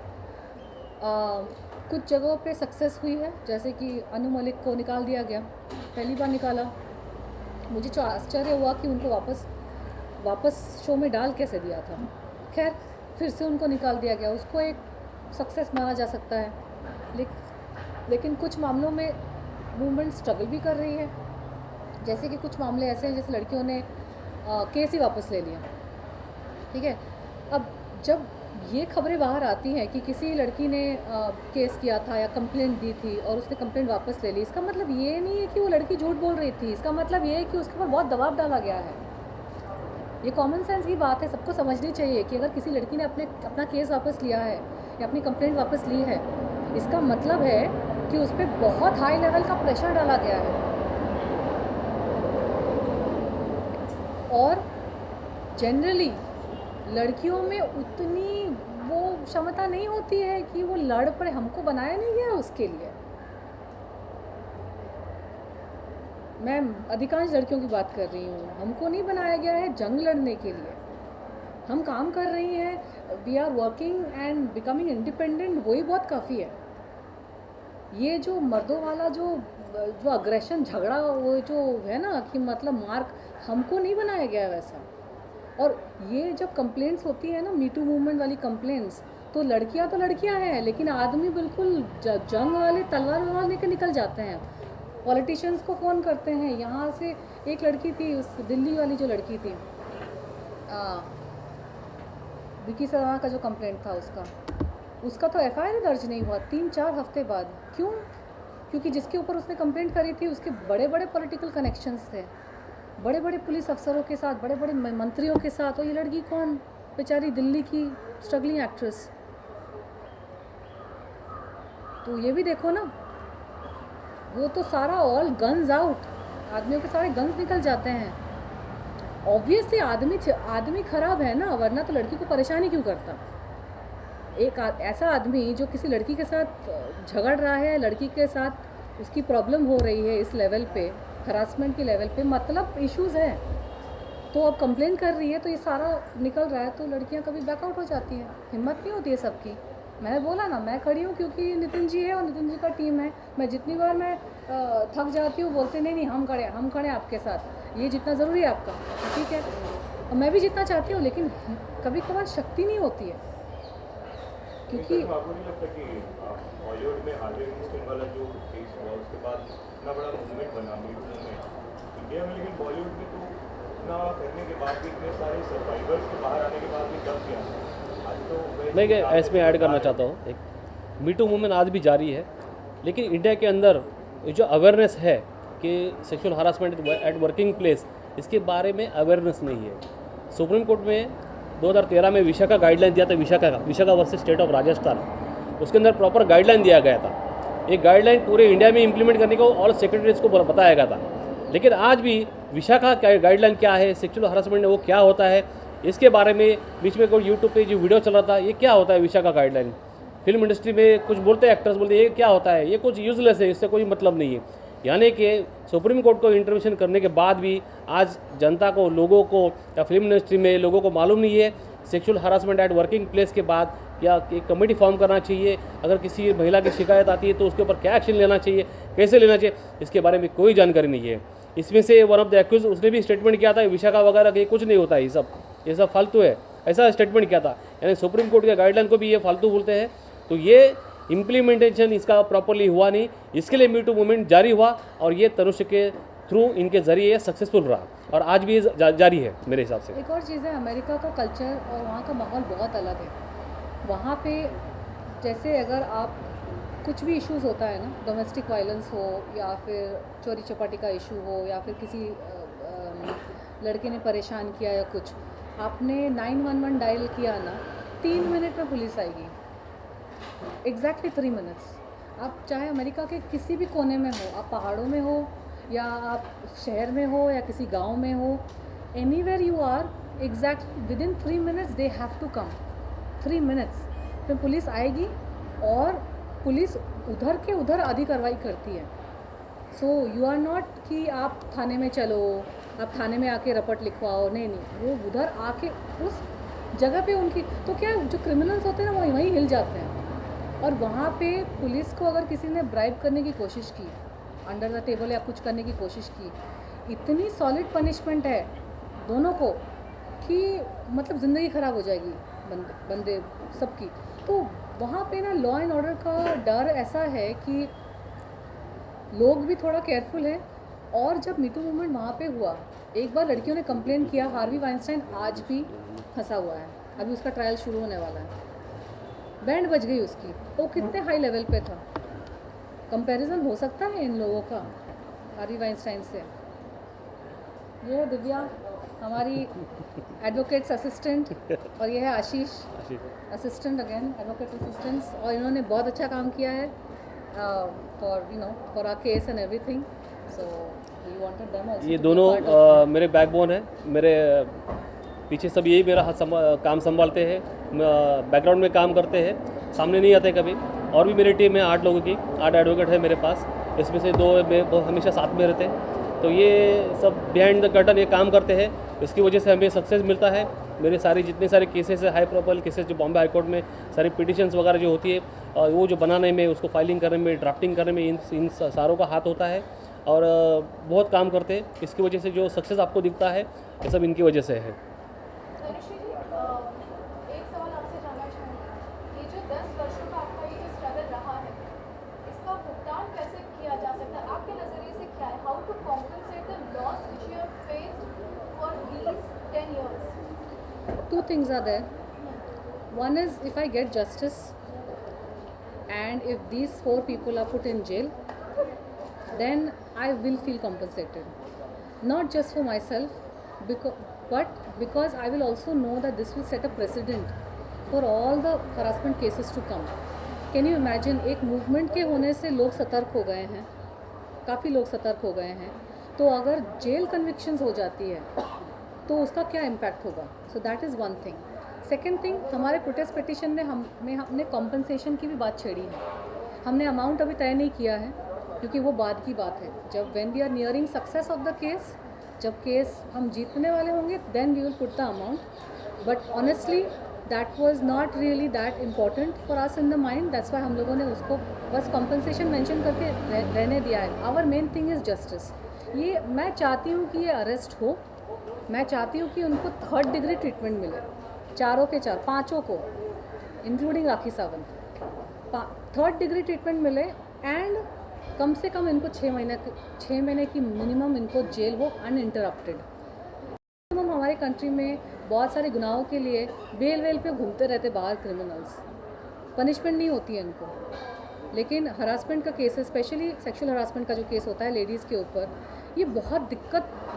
कुछ जगहों पे सक्सेस हुई है, जैसे कि अनु मलिक को निकाल दिया गया, पहली बार निकाला। मुझे तो आश्चर्य हुआ कि उनको वापस शो में डाल कैसे दिया था। खैर, फिर से उनको निकाल दिया गया, उसको एक सक्सेस माना जा सकता है। लेकिन कुछ मामलों में मूवमेंट स्ट्रगल भी कर रही है, जैसे कि कुछ मामले ऐसे हैं जैसे लड़कियों ने केस ही वापस ले लिया। ठीक है, अब जब ये खबरें बाहर आती हैं कि किसी लड़की ने केस किया था या कंप्लेंट दी थी और उसने कंप्लेंट वापस ले ली, इसका मतलब ये नहीं है कि वो लड़की झूठ बोल रही थी, इसका मतलब ये है कि उसके ऊपर बहुत दबाव डाला गया है। ये कॉमन सेंस की बात है, सबको समझनी चाहिए कि अगर किसी लड़की ने अपना केस वापस लिया है या अपनी कंप्लेंट वापस ली है, इसका मतलब है कि उस पर बहुत हाई लेवल का प्रेशर डाला गया है। और जनरली लड़कियों में उतनी वो क्षमता नहीं होती है कि वो लड़ पड़े, हमको बनाया नहीं गया उसके लिए। मैं अधिकांश लड़कियों की बात कर रही हूँ, हमको नहीं बनाया गया है जंग लड़ने के लिए। हम काम कर रही हैं, we are working and becoming independent, वही बहुत काफ़ी है। ये जो मर्दों वाला जो अग्रेशन, झगड़ा, वो जो है ना कि मतलब मार्क, हमको नहीं बनाया गया है वैसा। और ये जब कंप्लेंट्स होती है ना, मी टू मूवमेंट वाली कंप्लेंट्स, तो लड़कियां हैं, लेकिन आदमी बिल्कुल जंग वाले तलवार लेकर निकल जाते हैं। पॉलिटिशियंस को फ़ोन करते हैं। यहाँ से एक लड़की थी, उस दिल्ली वाली जो लड़की थी, विकी शर्मा का जो कंप्लेंट था उसका तो एफआईआर दर्ज नहीं हुआ 3-4 हफ्ते बाद। क्यों? क्योंकि जिसके ऊपर उसने कंप्लेंट करी थी उसके बड़े बड़े पॉलिटिकल कनेक्शंस थे, बड़े बड़े पुलिस अफसरों के साथ, बड़े बड़े मंत्रियों के साथ। और ये लड़की कौन, बेचारी दिल्ली की स्ट्रगलिंग एक्ट्रेस। तो ये भी देखो ना, वो तो सारा ऑल गन्स आउट, आदमियों के सारे गन्स निकल जाते हैं। ऑब्वियसली आदमी खराब है ना, वरना तो लड़की को परेशानी क्यों करता। एक ऐसा आदमी जो किसी लड़की के साथ झगड़ रहा है, लड़की के साथ उसकी प्रॉब्लम हो रही है इस लेवल पे, हरासमेंट के लेवल पे, मतलब इश्यूज़ हैं, तो अब कंप्लेन कर रही है, तो ये सारा निकल रहा है, तो लड़कियां कभी बैकआउट हो जाती हैं, हिम्मत नहीं होती है सबकी। मैंने बोला ना, मैं खड़ी हूँ क्योंकि नितिन जी है और नितिन जी का टीम है। मैं जितनी बार मैं थक जाती हूँ, बोलते नहीं हम खड़े आपके साथ। ये जितना ज़रूरी है आपका, ठीक है, और मैं भी जितना चाहती हूँ, लेकिन कभी कभार शक्ति नहीं होती है, क्योंकि लेकिन आपको नहीं लगता कि बॉलीवुड में हार्वे विंस्टीन वाला जो केस हुआ उसके बाद इतना बड़ा मूवमेंट बना मीटू में इंडिया में, लेकिन बॉलीवुड में तो इतना करने के बाद भी, इतने सारे सर्वाइवर्स के बाहर आने के बाद भी कब किया आज तो मैं इसमें ऐड करना चाहता हूँ, एक मीटू मूवमेंट आज भी जारी है, लेकिन इंडिया के अंदर जो अवेयरनेस है कि sexual harassment eight working place, इसके बारे में अवेयरनेस नहीं है। सुप्रीम कोर्ट में 2013 में विशाखा गाइडलाइन दिया था, Vishakha versus state of Rajasthan, उसके अंदर प्रॉपर गाइडलाइन दिया गया था। एक गाइडलाइन पूरे इंडिया में इंप्लीमेंट करने को ऑल सेक्रेटरीज को बताया गया था, लेकिन आज भी विशाखा गाइडलाइन क्या है, सेक्सुअल हरासमेंट वो क्या होता है, इसके बारे में बीच में कोई यूट्यूब पे जो वीडियो चल रहा था, ये क्या होता है विशाखा गाइडलाइन। फिल्म इंडस्ट्री में कुछ बोलते हैं, एक्टर्स बोलते हैं ये क्या होता है, ये कुछ यूजलेस है, इससे कोई मतलब नहीं है। यानी कि सुप्रीम कोर्ट को इंटरवेंशन करने के बाद भी आज जनता को, लोगों को या फिल्म इंडस्ट्री में लोगों को मालूम नहीं है sexual harassment eight working place के बाद क्या एक कमेटी फॉर्म करना चाहिए, अगर किसी महिला की शिकायत आती है तो उसके ऊपर क्या एक्शन लेना चाहिए, कैसे लेना चाहिए, इसके बारे में कोई जानकारी नहीं है। इसमें से वन ऑफ द एक्यूज उसने भी स्टेटमेंट किया था विशाखा वगैरह के कुछ नहीं होता है, ये सब फालतू है, ऐसा स्टेटमेंट किया था। यानी सुप्रीम कोर्ट के गाइडलाइन को भी ये फालतू बोलते हैं, तो ये इम्प्लीमेंटेशन इसका प्रॉपरली हुआ नहीं, इसके लिए मीटू मूवमेंट जारी हुआ और ये तनुष्य के थ्रू इनके ज़रिए ये सक्सेसफुल रहा और आज भी ये जारी है मेरे हिसाब से। एक और चीज़ है, अमेरिका का कल्चर और वहाँ का माहौल बहुत अलग है। वहाँ पे जैसे अगर आप कुछ भी इश्यूज़ होता है ना, डोमेस्टिक वायलेंस हो या फिर चोरी चपाटी का इशू हो या फिर किसी लड़के ने परेशान किया या कुछ, आपने 911 डायल किया ना, 3 मिनट में पुलिस आएगी, एग्जैक्टली 3 मिनट्स। आप चाहे अमेरिका के किसी भी कोने में हो, आप पहाड़ों में हो या आप शहर में हो या किसी गांव में हो, anywhere you are, exactly within 3 minutes they have to come. 3 minutes फिर पुलिस आएगी और पुलिस उधर के उधर आधी कार्रवाई करती है। सो यू आर नॉट कि आप थाने में चलो, आप थाने में आके रपट लिखवाओ, नहीं, वो उधर आके उस जगह पे उनकी, तो क्या जो क्रिमिनल्स होते हैं ना वो वहीं हिल जाते हैं। और वहाँ पे पुलिस को अगर किसी ने ब्राइब करने की कोशिश की, अंडर द टेबल या कुछ करने की कोशिश की, इतनी सॉलिड पनिशमेंट है दोनों को कि मतलब ज़िंदगी ख़राब हो जाएगी बंदे सबकी। तो वहाँ पे ना लॉ एंड ऑर्डर का डर ऐसा है कि लोग भी थोड़ा केयरफुल है। और जब मीटू मूवमेंट वहाँ पे हुआ, एक बार लड़कियों ने कंप्लेन किया, हार्वी वाइनस्टाइन आज भी फंसा हुआ है, अभी उसका ट्रायल शुरू होने वाला है, बैंड बज गई उसकी, वो कितने हाई लेवल पे था। कंपैरिजन हो सकता है इन लोगों का हार्वी वाइनस्टाइन से। ये है दिव्या हमारी एडवोकेट्स असिस्टेंट और ये है Ashish assistant, again advocate assistants, और इन्होंने बहुत अच्छा काम किया है for our case and everything. So we wanted them also. ये दोनों मेरे बैकबोन है, मेरे पीछे सब यही मेरा काम संभालते हैं, बैकग्राउंड में काम करते हैं, सामने नहीं आते कभी। और भी मेरी टीम है 8 लोगों की, 8 एडवोकेट है मेरे पास, इसमें से 2 हमेशा साथ में रहते हैं। तो ये सब बिहाइंड द कर्टन ये काम करते हैं, इसकी वजह से हमें सक्सेस मिलता है। मेरे जितने सारे केसेस है, हाई प्रोफाइल केसेस जो बॉम्बे हाई कोर्ट में सारी पिटिशन्स वगैरह जो होती है, और वो जो बनाने में, उसको फाइलिंग करने में, ड्राफ्टिंग करने में इन सारों का हाथ होता है और बहुत काम करते हैं। इसकी वजह से जो सक्सेस आपको दिखता है ये सब इनकी वजह से है। तनुश्री जी, एक सवाल आपसे जानना चाहूँगी, ये जो 10 वर्षों का आपका ये जो स्ट्रगल रहा है, इसका भुगतान कैसे किया जा सकता है? आपके नज़रिए से क्या है? How to compensate the loss which you have faced for these 10 years? Two things are there. One is if I get justice and if these 4 people are put in jail, then I will feel compensated. Not just for myself, but because I will also know that this will set a precedent for all the harassment cases to come. Can you imagine, एक movement के होने से लोग सतर्क हो गए हैं, काफ़ी लोग सतर्क हो गए हैं, तो अगर जेल कन्विक्शंस हो जाती है तो उसका क्या इम्पैक्ट होगा। So that is one thing. Second thing, हमारे प्रोटेस्ट पिटिशन में हमने कॉम्पनसेशन की भी बात छेड़ी है। हमने अमाउंट अभी तय नहीं किया है क्योंकि वो बाद की बात है। जब when we are nearing success of the case, जब केस हम जीतने वाले होंगे, then we will put the amount. But honestly that was not really that important for us in the mind, that's why हम लोगों ने उसको बस कॉम्पनसेशन मेंशन करके रहने दिया है। Our main thing is justice. ये मैं चाहती हूँ कि ये अरेस्ट हो, मैं चाहती हूँ कि उनको 3rd डिग्री ट्रीटमेंट मिले, चारों के चार, पांचों को, including Rakhi Sawant, 3rd degree treatment मिले एंड कम से कम इनको 6 महीने की मिनिमम इनको जेल हो अनइंटरप्टेड। मिनिमम हमारे कंट्री में बहुत सारे गुनाहों के लिए बेल वेल पे घूमते रहते बाहर क्रिमिनल्स, पनिशमेंट नहीं होती है इनको। लेकिन हरासमेंट का केस है, स्पेशली सेक्सुअल हरासमेंट का जो केस होता है लेडीज़ के ऊपर, ये बहुत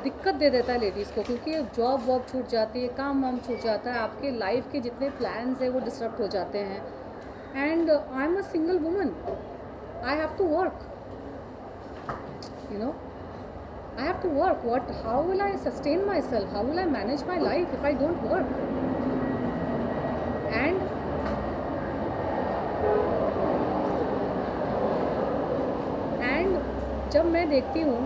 दिक्कत दे देता है लेडीज़ को, क्योंकि जॉब वॉब छूट जाती है, काम वाम छूट जाता है, आपके लाइफ के जितने प्लान्स हैं वो डिस्टर्ब हो जाते हैं। And I am a single woman, I have to work, you know, I have to work. How will I sustain myself? How will I manage my life if I don't work? And जब मैं देखती हूँ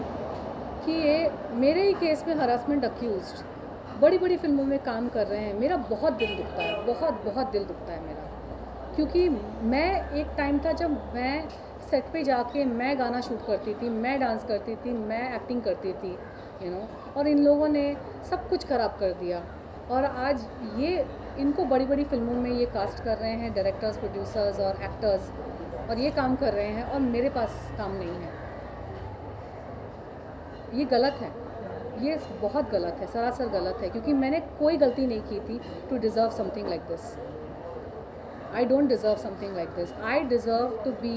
कि ये मेरे ही case में harassment accused बड़ी बड़ी फिल्मों में काम कर रहे हैं, मेरा बहुत दिल दुखता है, बहुत दिल दुखता है मेरा। क्योंकि मैं एक टाइम था जब मैं सेट पे जाके मैं गाना शूट करती थी, मैं डांस करती थी, मैं एक्टिंग करती थी, यू नो, और इन लोगों ने सब कुछ ख़राब कर दिया। और आज ये इनको बड़ी बड़ी फिल्मों में ये कास्ट कर रहे हैं, डायरेक्टर्स, प्रोड्यूसर्स और एक्टर्स, और ये काम कर रहे हैं और मेरे पास काम नहीं है। ये गलत है, ये बहुत गलत है, सरासर गलत है, क्योंकि मैंने कोई गलती नहीं की थी to deserve something like this. I don't deserve something like this. I deserve to be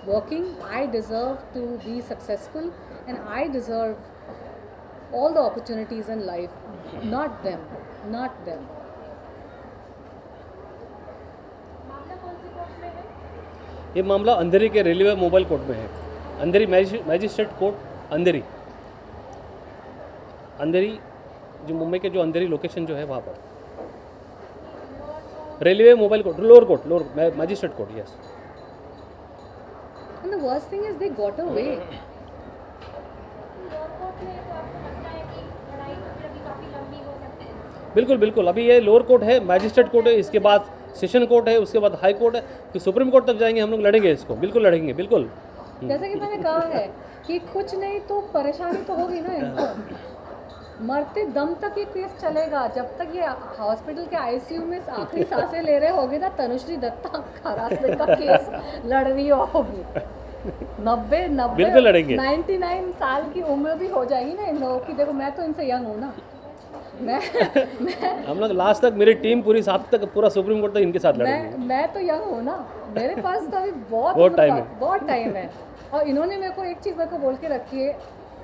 working, I deserve to be successful, and I deserve all the opportunities in life, not them, not them. मामला कौन सी court में है? ये मामला अंधेरी के railway mobile court में है, अंधेरी magistrate court अंधेरी, जो मुंबई के जो अंधेरी लोकेशन जो है वहाँ पर railway mobile court, lower magistrate court, yes. And the worst thing is they got away. Lower court में तो आपको लगता है कि लड़ाई तो फिर अभी काफ़ी लंबी हो सकती है? बिल्कुल, अभी ये लोअर कोर्ट है, मैजिस्ट्रेट कोर्ट है, इसके बाद सेशन कोर्ट है, उसके बाद हाई कोर्ट है, फिर सुप्रीम कोर्ट तक जाएंगे, हम लोग लड़ेंगे इसको, बिल्कुल लड़ेंगे, बिल्कुल। जैसे कि मैंने कहा है कि कुछ नहीं तो परेशानी तो होगी ना इनको, मरते दम तक ये केस चलेगा, जब तक ये हॉस्पिटल के आईसीयू में आखिरी सांसें ले रहे होगे ना, तनुश्री दत्ता हरासमेंट का केस लड़ रही होगी। 90 बिल्कुल लड़ेंगे। 99 साल की उम्र भी हो जाएगी ना इन लोगों की। देखो मैं तो इनसे यंग हूँ ना, मैं हम लोग लास्ट तक, मेरी टीम पूरी साथ तक, पूरा सुप्रीम कोर्ट तक इनके साथ लड़ेंगे। मैं तो यंग हूँ ना, मेरे पास तो अभी बहुत टाइम है। और इन्होंने मेरे को एक चीज़ मेरे को बोल के रखी है,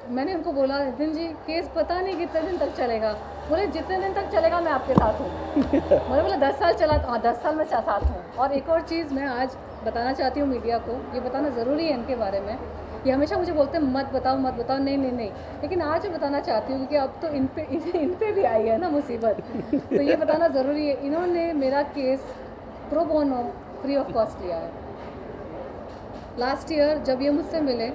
मैंने उनको बोला नितिन जी केस पता नहीं कितने दिन तक चलेगा, बोले जितने दिन तक चलेगा मैं आपके साथ हूँ। मैंने बोला 10 साल चला, हाँ 10 साल मैं साथ हूँ। और एक और चीज़ मैं आज बताना चाहती हूँ मीडिया को, ये बताना ज़रूरी है इनके बारे में। ये हमेशा मुझे बोलते हैं मत बताओ, नहीं, लेकिन आज मैं बताना चाहती हूँ क्योंकि अब तो इन पे भी आई है ना मुसीबत, तो ये बताना ज़रूरी है। इन्होंने मेरा case pro bono free of cost लिया है। लास्ट ईयर जब ये मुझसे मिले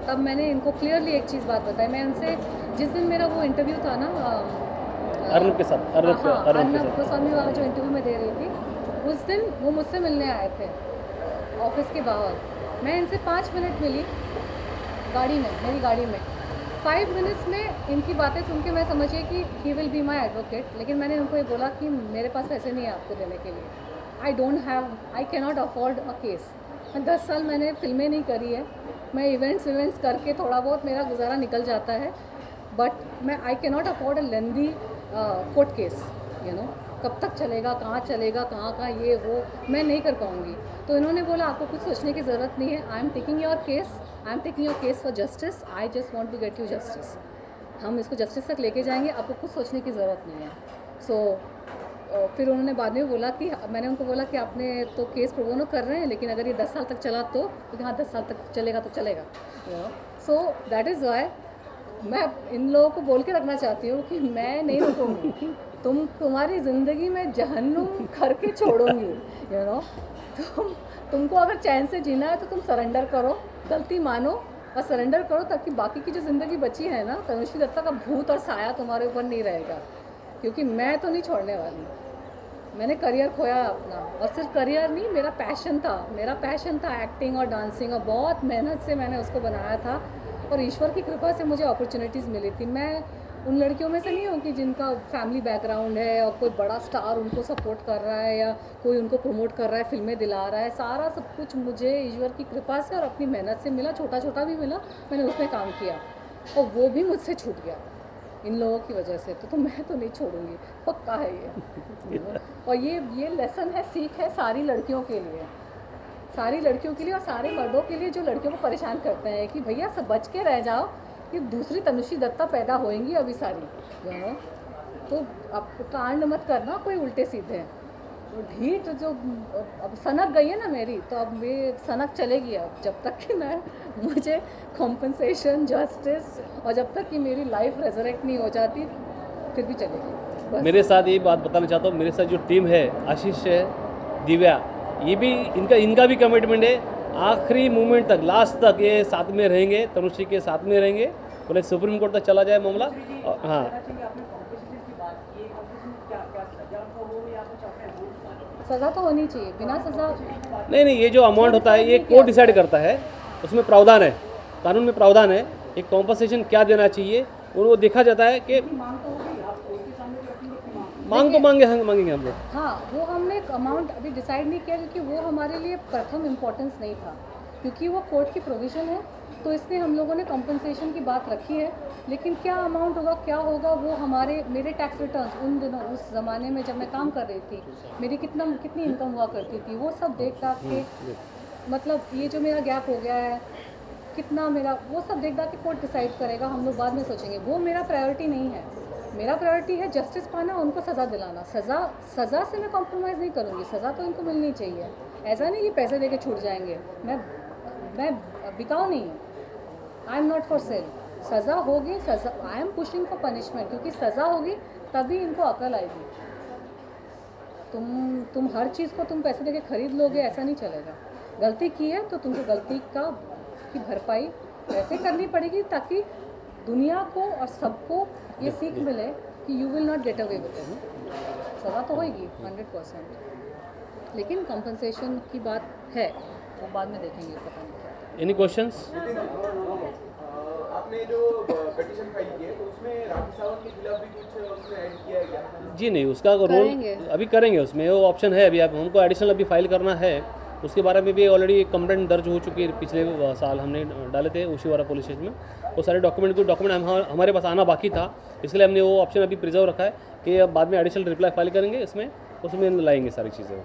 तब मैंने इनको क्लियरली एक चीज़ बात बताई। मैं उनसे जिस दिन मेरा वो इंटरव्यू था ना अर्नब के साथ, अर्नब गोस्वामी वाला जो इंटरव्यू मैं दे रही थी, उस दिन वो मुझसे मिलने आए थे ऑफिस के बाहर। मैं इनसे 5 मिनट मिली गाड़ी में, मेरी गाड़ी में। 5 मिनट्स में इनकी बातें सुन के मैं समझिए कि he will be my advocate, लेकिन मैंने उनको ये बोला कि मेरे पास पैसे नहीं है आपको देने के लिए। I cannot afford a case. 10 साल मैंने फिल्में नहीं करी है, मैं इवेंट्स करके थोड़ा बहुत मेरा गुजारा निकल जाता है, बट मैं I cannot afford a lengthy court case, you know. कब तक चलेगा, कहाँ ये वो मैं नहीं कर पाऊँगी। तो इन्होंने बोला आपको कुछ सोचने की ज़रूरत नहीं है, I am taking your case for justice, I just want to get you justice. हम इसको जस्टिस तक लेके जाएंगे, आपको कुछ सोचने की ज़रूरत नहीं है। फिर उन्होंने बाद में बोला कि मैंने उनको बोला कि आपने तो केस प्रो बोनो कर रहे हैं, लेकिन अगर ये 10 साल तक चला तो हाँ 10 साल तक चलेगा तो चलेगा। सो दैट इज़ वाई मैं इन लोगों को बोल के रखना चाहती हूँ कि मैं नहीं रुकूँगी, तुम्हारी ज़िंदगी में जहन्नुम करके छोड़ूंगी, यू नो। तुमको अगर चैन से जीना है तो तुम सरेंडर करो, गलती मानो और सरेंडर करो, ताकि बाकी की जो ज़िंदगी बची है ना, तनुश्री दत्ता का भूत और साया तुम्हारे ऊपर नहीं रहेगा, क्योंकि मैं तो नहीं छोड़ने वाली। मैंने करियर खोया अपना, और सिर्फ करियर नहीं, मेरा पैशन था एक्टिंग और डांसिंग, और बहुत मेहनत से मैंने उसको बनाया था। और ईश्वर की कृपा से मुझे अपॉर्चुनिटीज़ मिली थी। मैं उन लड़कियों में से नहीं हूँ कि जिनका फैमिली बैकग्राउंड है और कोई बड़ा स्टार उनको सपोर्ट कर रहा है या कोई उनको प्रमोट कर रहा है, फिल्में दिला रहा है। सारा सब कुछ मुझे ईश्वर की कृपा से और अपनी मेहनत से मिला, छोटा छोटा भी मिला, मैंने उसमें काम किया और वो भी मुझसे छूट गया इन लोगों की वजह से। तो मैं तो नहीं छोड़ूंगी, पक्का है ये। और ये लेसन है, सीख है सारी लड़कियों के लिए, सारी लड़कियों के लिए और सारे मर्दों के लिए जो लड़कियों को परेशान करते हैं कि भैया सब बच के रह जाओ कि दूसरी तनुश्री दत्ता पैदा होएंगी अभी सारी, यू नो। तो अब कांड मत करना कोई उल्टे सीधे। तो ढीठ जो अब सनक गई है ना मेरी, तो अब ये सनक चलेगी अब, जब तक कि मुझे कॉम्पनसेशन, जस्टिस और जब तक कि मेरी लाइफ रेजरेक्ट नहीं हो जाती फिर भी चलेगी बस। मेरे साथ ये बात बताना चाहता हूँ, मेरे साथ जो टीम है, आशीष है, दिव्या, ये भी इनका भी कमिटमेंट है आखिरी मोमेंट तक, लास्ट तक ये साथ में रहेंगे, तनुश्री के साथ में रहेंगे, बोले सुप्रीम कोर्ट तक चला जाए मामला। हाँ, सज़ा तो होनी चाहिए, बिना सज़ा नहीं, ये जो अमाउंट होता है ये कोर्ट डिसाइड करता है, उसमें प्रावधान है, कानून में प्रावधान है, एक कॉम्पनसेशन क्या देना चाहिए और वो देखा जाता है कि मांग तो मांगेंगे हम लोग। हाँ, वो हमने अमाउंट अभी डिसाइड नहीं किया क्योंकि वो हमारे लिए प्रथम इम्पोर्टेंस नहीं था, क्योंकि वो कोर्ट की प्रोविज़न है, तो इसलिए हम लोगों ने कंपनसेशन की बात रखी है। लेकिन क्या अमाउंट होगा, क्या होगा, वो मेरे टैक्स रिटर्न्स उन दिनों, उस ज़माने में जब मैं काम कर रही थी, मेरी कितनी इनकम हुआ करती थी, वो सब देख दाख के, मतलब ये जो मेरा गैप हो गया है कितना मेरा, वो सब देख दाख के कोर्ट डिसाइड करेगा, हम लोग बाद में सोचेंगे। वो मेरा प्रायोरिटी नहीं है, मेरा प्रायोरिटी है जस्टिस पाना, उनको सज़ा दिलाना। सज़ा से मैं कॉम्प्रोमाइज़ नहीं करूँगी, सज़ा तो इनको मिलनी चाहिए। ऐसा नहीं कि पैसे दे के छूट जाएंगे, मैं बिकाऊ नहीं हूँ, I am not for sale. सज़ा होगी, सज़ा, I am pushing for punishment, क्योंकि सज़ा होगी तभी इनको अकल आएगी। तुम हर चीज़ को तुम पैसे दे के खरीद लोगे, ऐसा नहीं चलेगा। गलती की है तो तुमको गलती की भरपाई ऐसे करनी पड़ेगी ताकि दुनिया को और सबको ये सीख मिले कि you will not get away with it. सज़ा तो होगी 100%, लेकिन कंपनसेशन की बात है, वो बाद में देखेंगे, पता नहीं क्या। Any questions? आपने जो पिटीशन फाइल की है तो उसमें राखी सावंत के खिलाफ भी कुछ उसमें ऐड किया है क्या? जी नहीं, उसका रोल करेंगे। अभी करेंगे, उसमें वो ऑप्शन है, अभी हमको एडिशनल अभी फाइल करना है, उसके बारे में भी ऑलरेडी कंप्लेंट दर्ज हो चुकी है, पिछले साल हमने डाले थे उशीवारा पुलिस स्टेशन में। वो सारे डॉक्यूमेंट हमारे पास आना बाकी था, इसलिए हमने वो ऑप्शन अभी प्रिजर्व रखा है कि अब बाद में एडिशनल रिप्लाई फाइल करेंगे, उसमें लाएंगे सारी चीज़ें।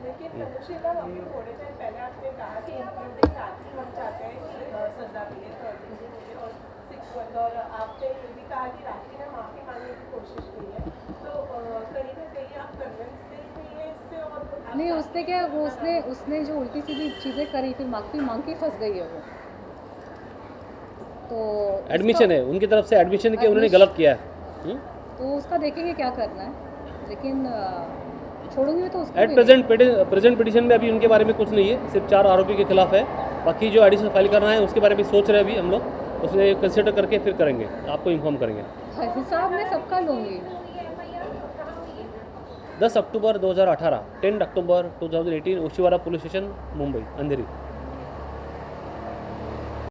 और आपने ये भी कहा कि राखी ने माफी मांगने की कोशिश की है, तो कहीं ना कहीं आप कन्विंस नहीं हुई है इससे? और नहीं, उसने क्या, वो उसने जो उल्टी सीधी चीज़ें करी, फिर माफी मांग के फंस गई है वो। तो एडमिशन है उनकी तरफ से, एडमिशन के उन्होंने गलत किया है। तो उसका देखेंगे क्या करना है, लेकिन छोड़ूंगी तो उसको एट भी प्रेजेंट पिटीशन में अभी उनके बारे में कुछ नहीं है, सिर्फ 4 आरोपी के खिलाफ है। बाकी जो एडिशनल फाइल करना है उसके बारे में सोच रहे हैं अभी हम लोग, उसमें कंसिडर करके फिर करेंगे, आपको इन्फॉर्म करेंगे। नहीं। हिसाब में सबका लूँगी। 10 अक्टूबर 2018, 10 अक्टूबर 2018, ओशीवारा पुलिस स्टेशन, मुंबई, अंधेरी।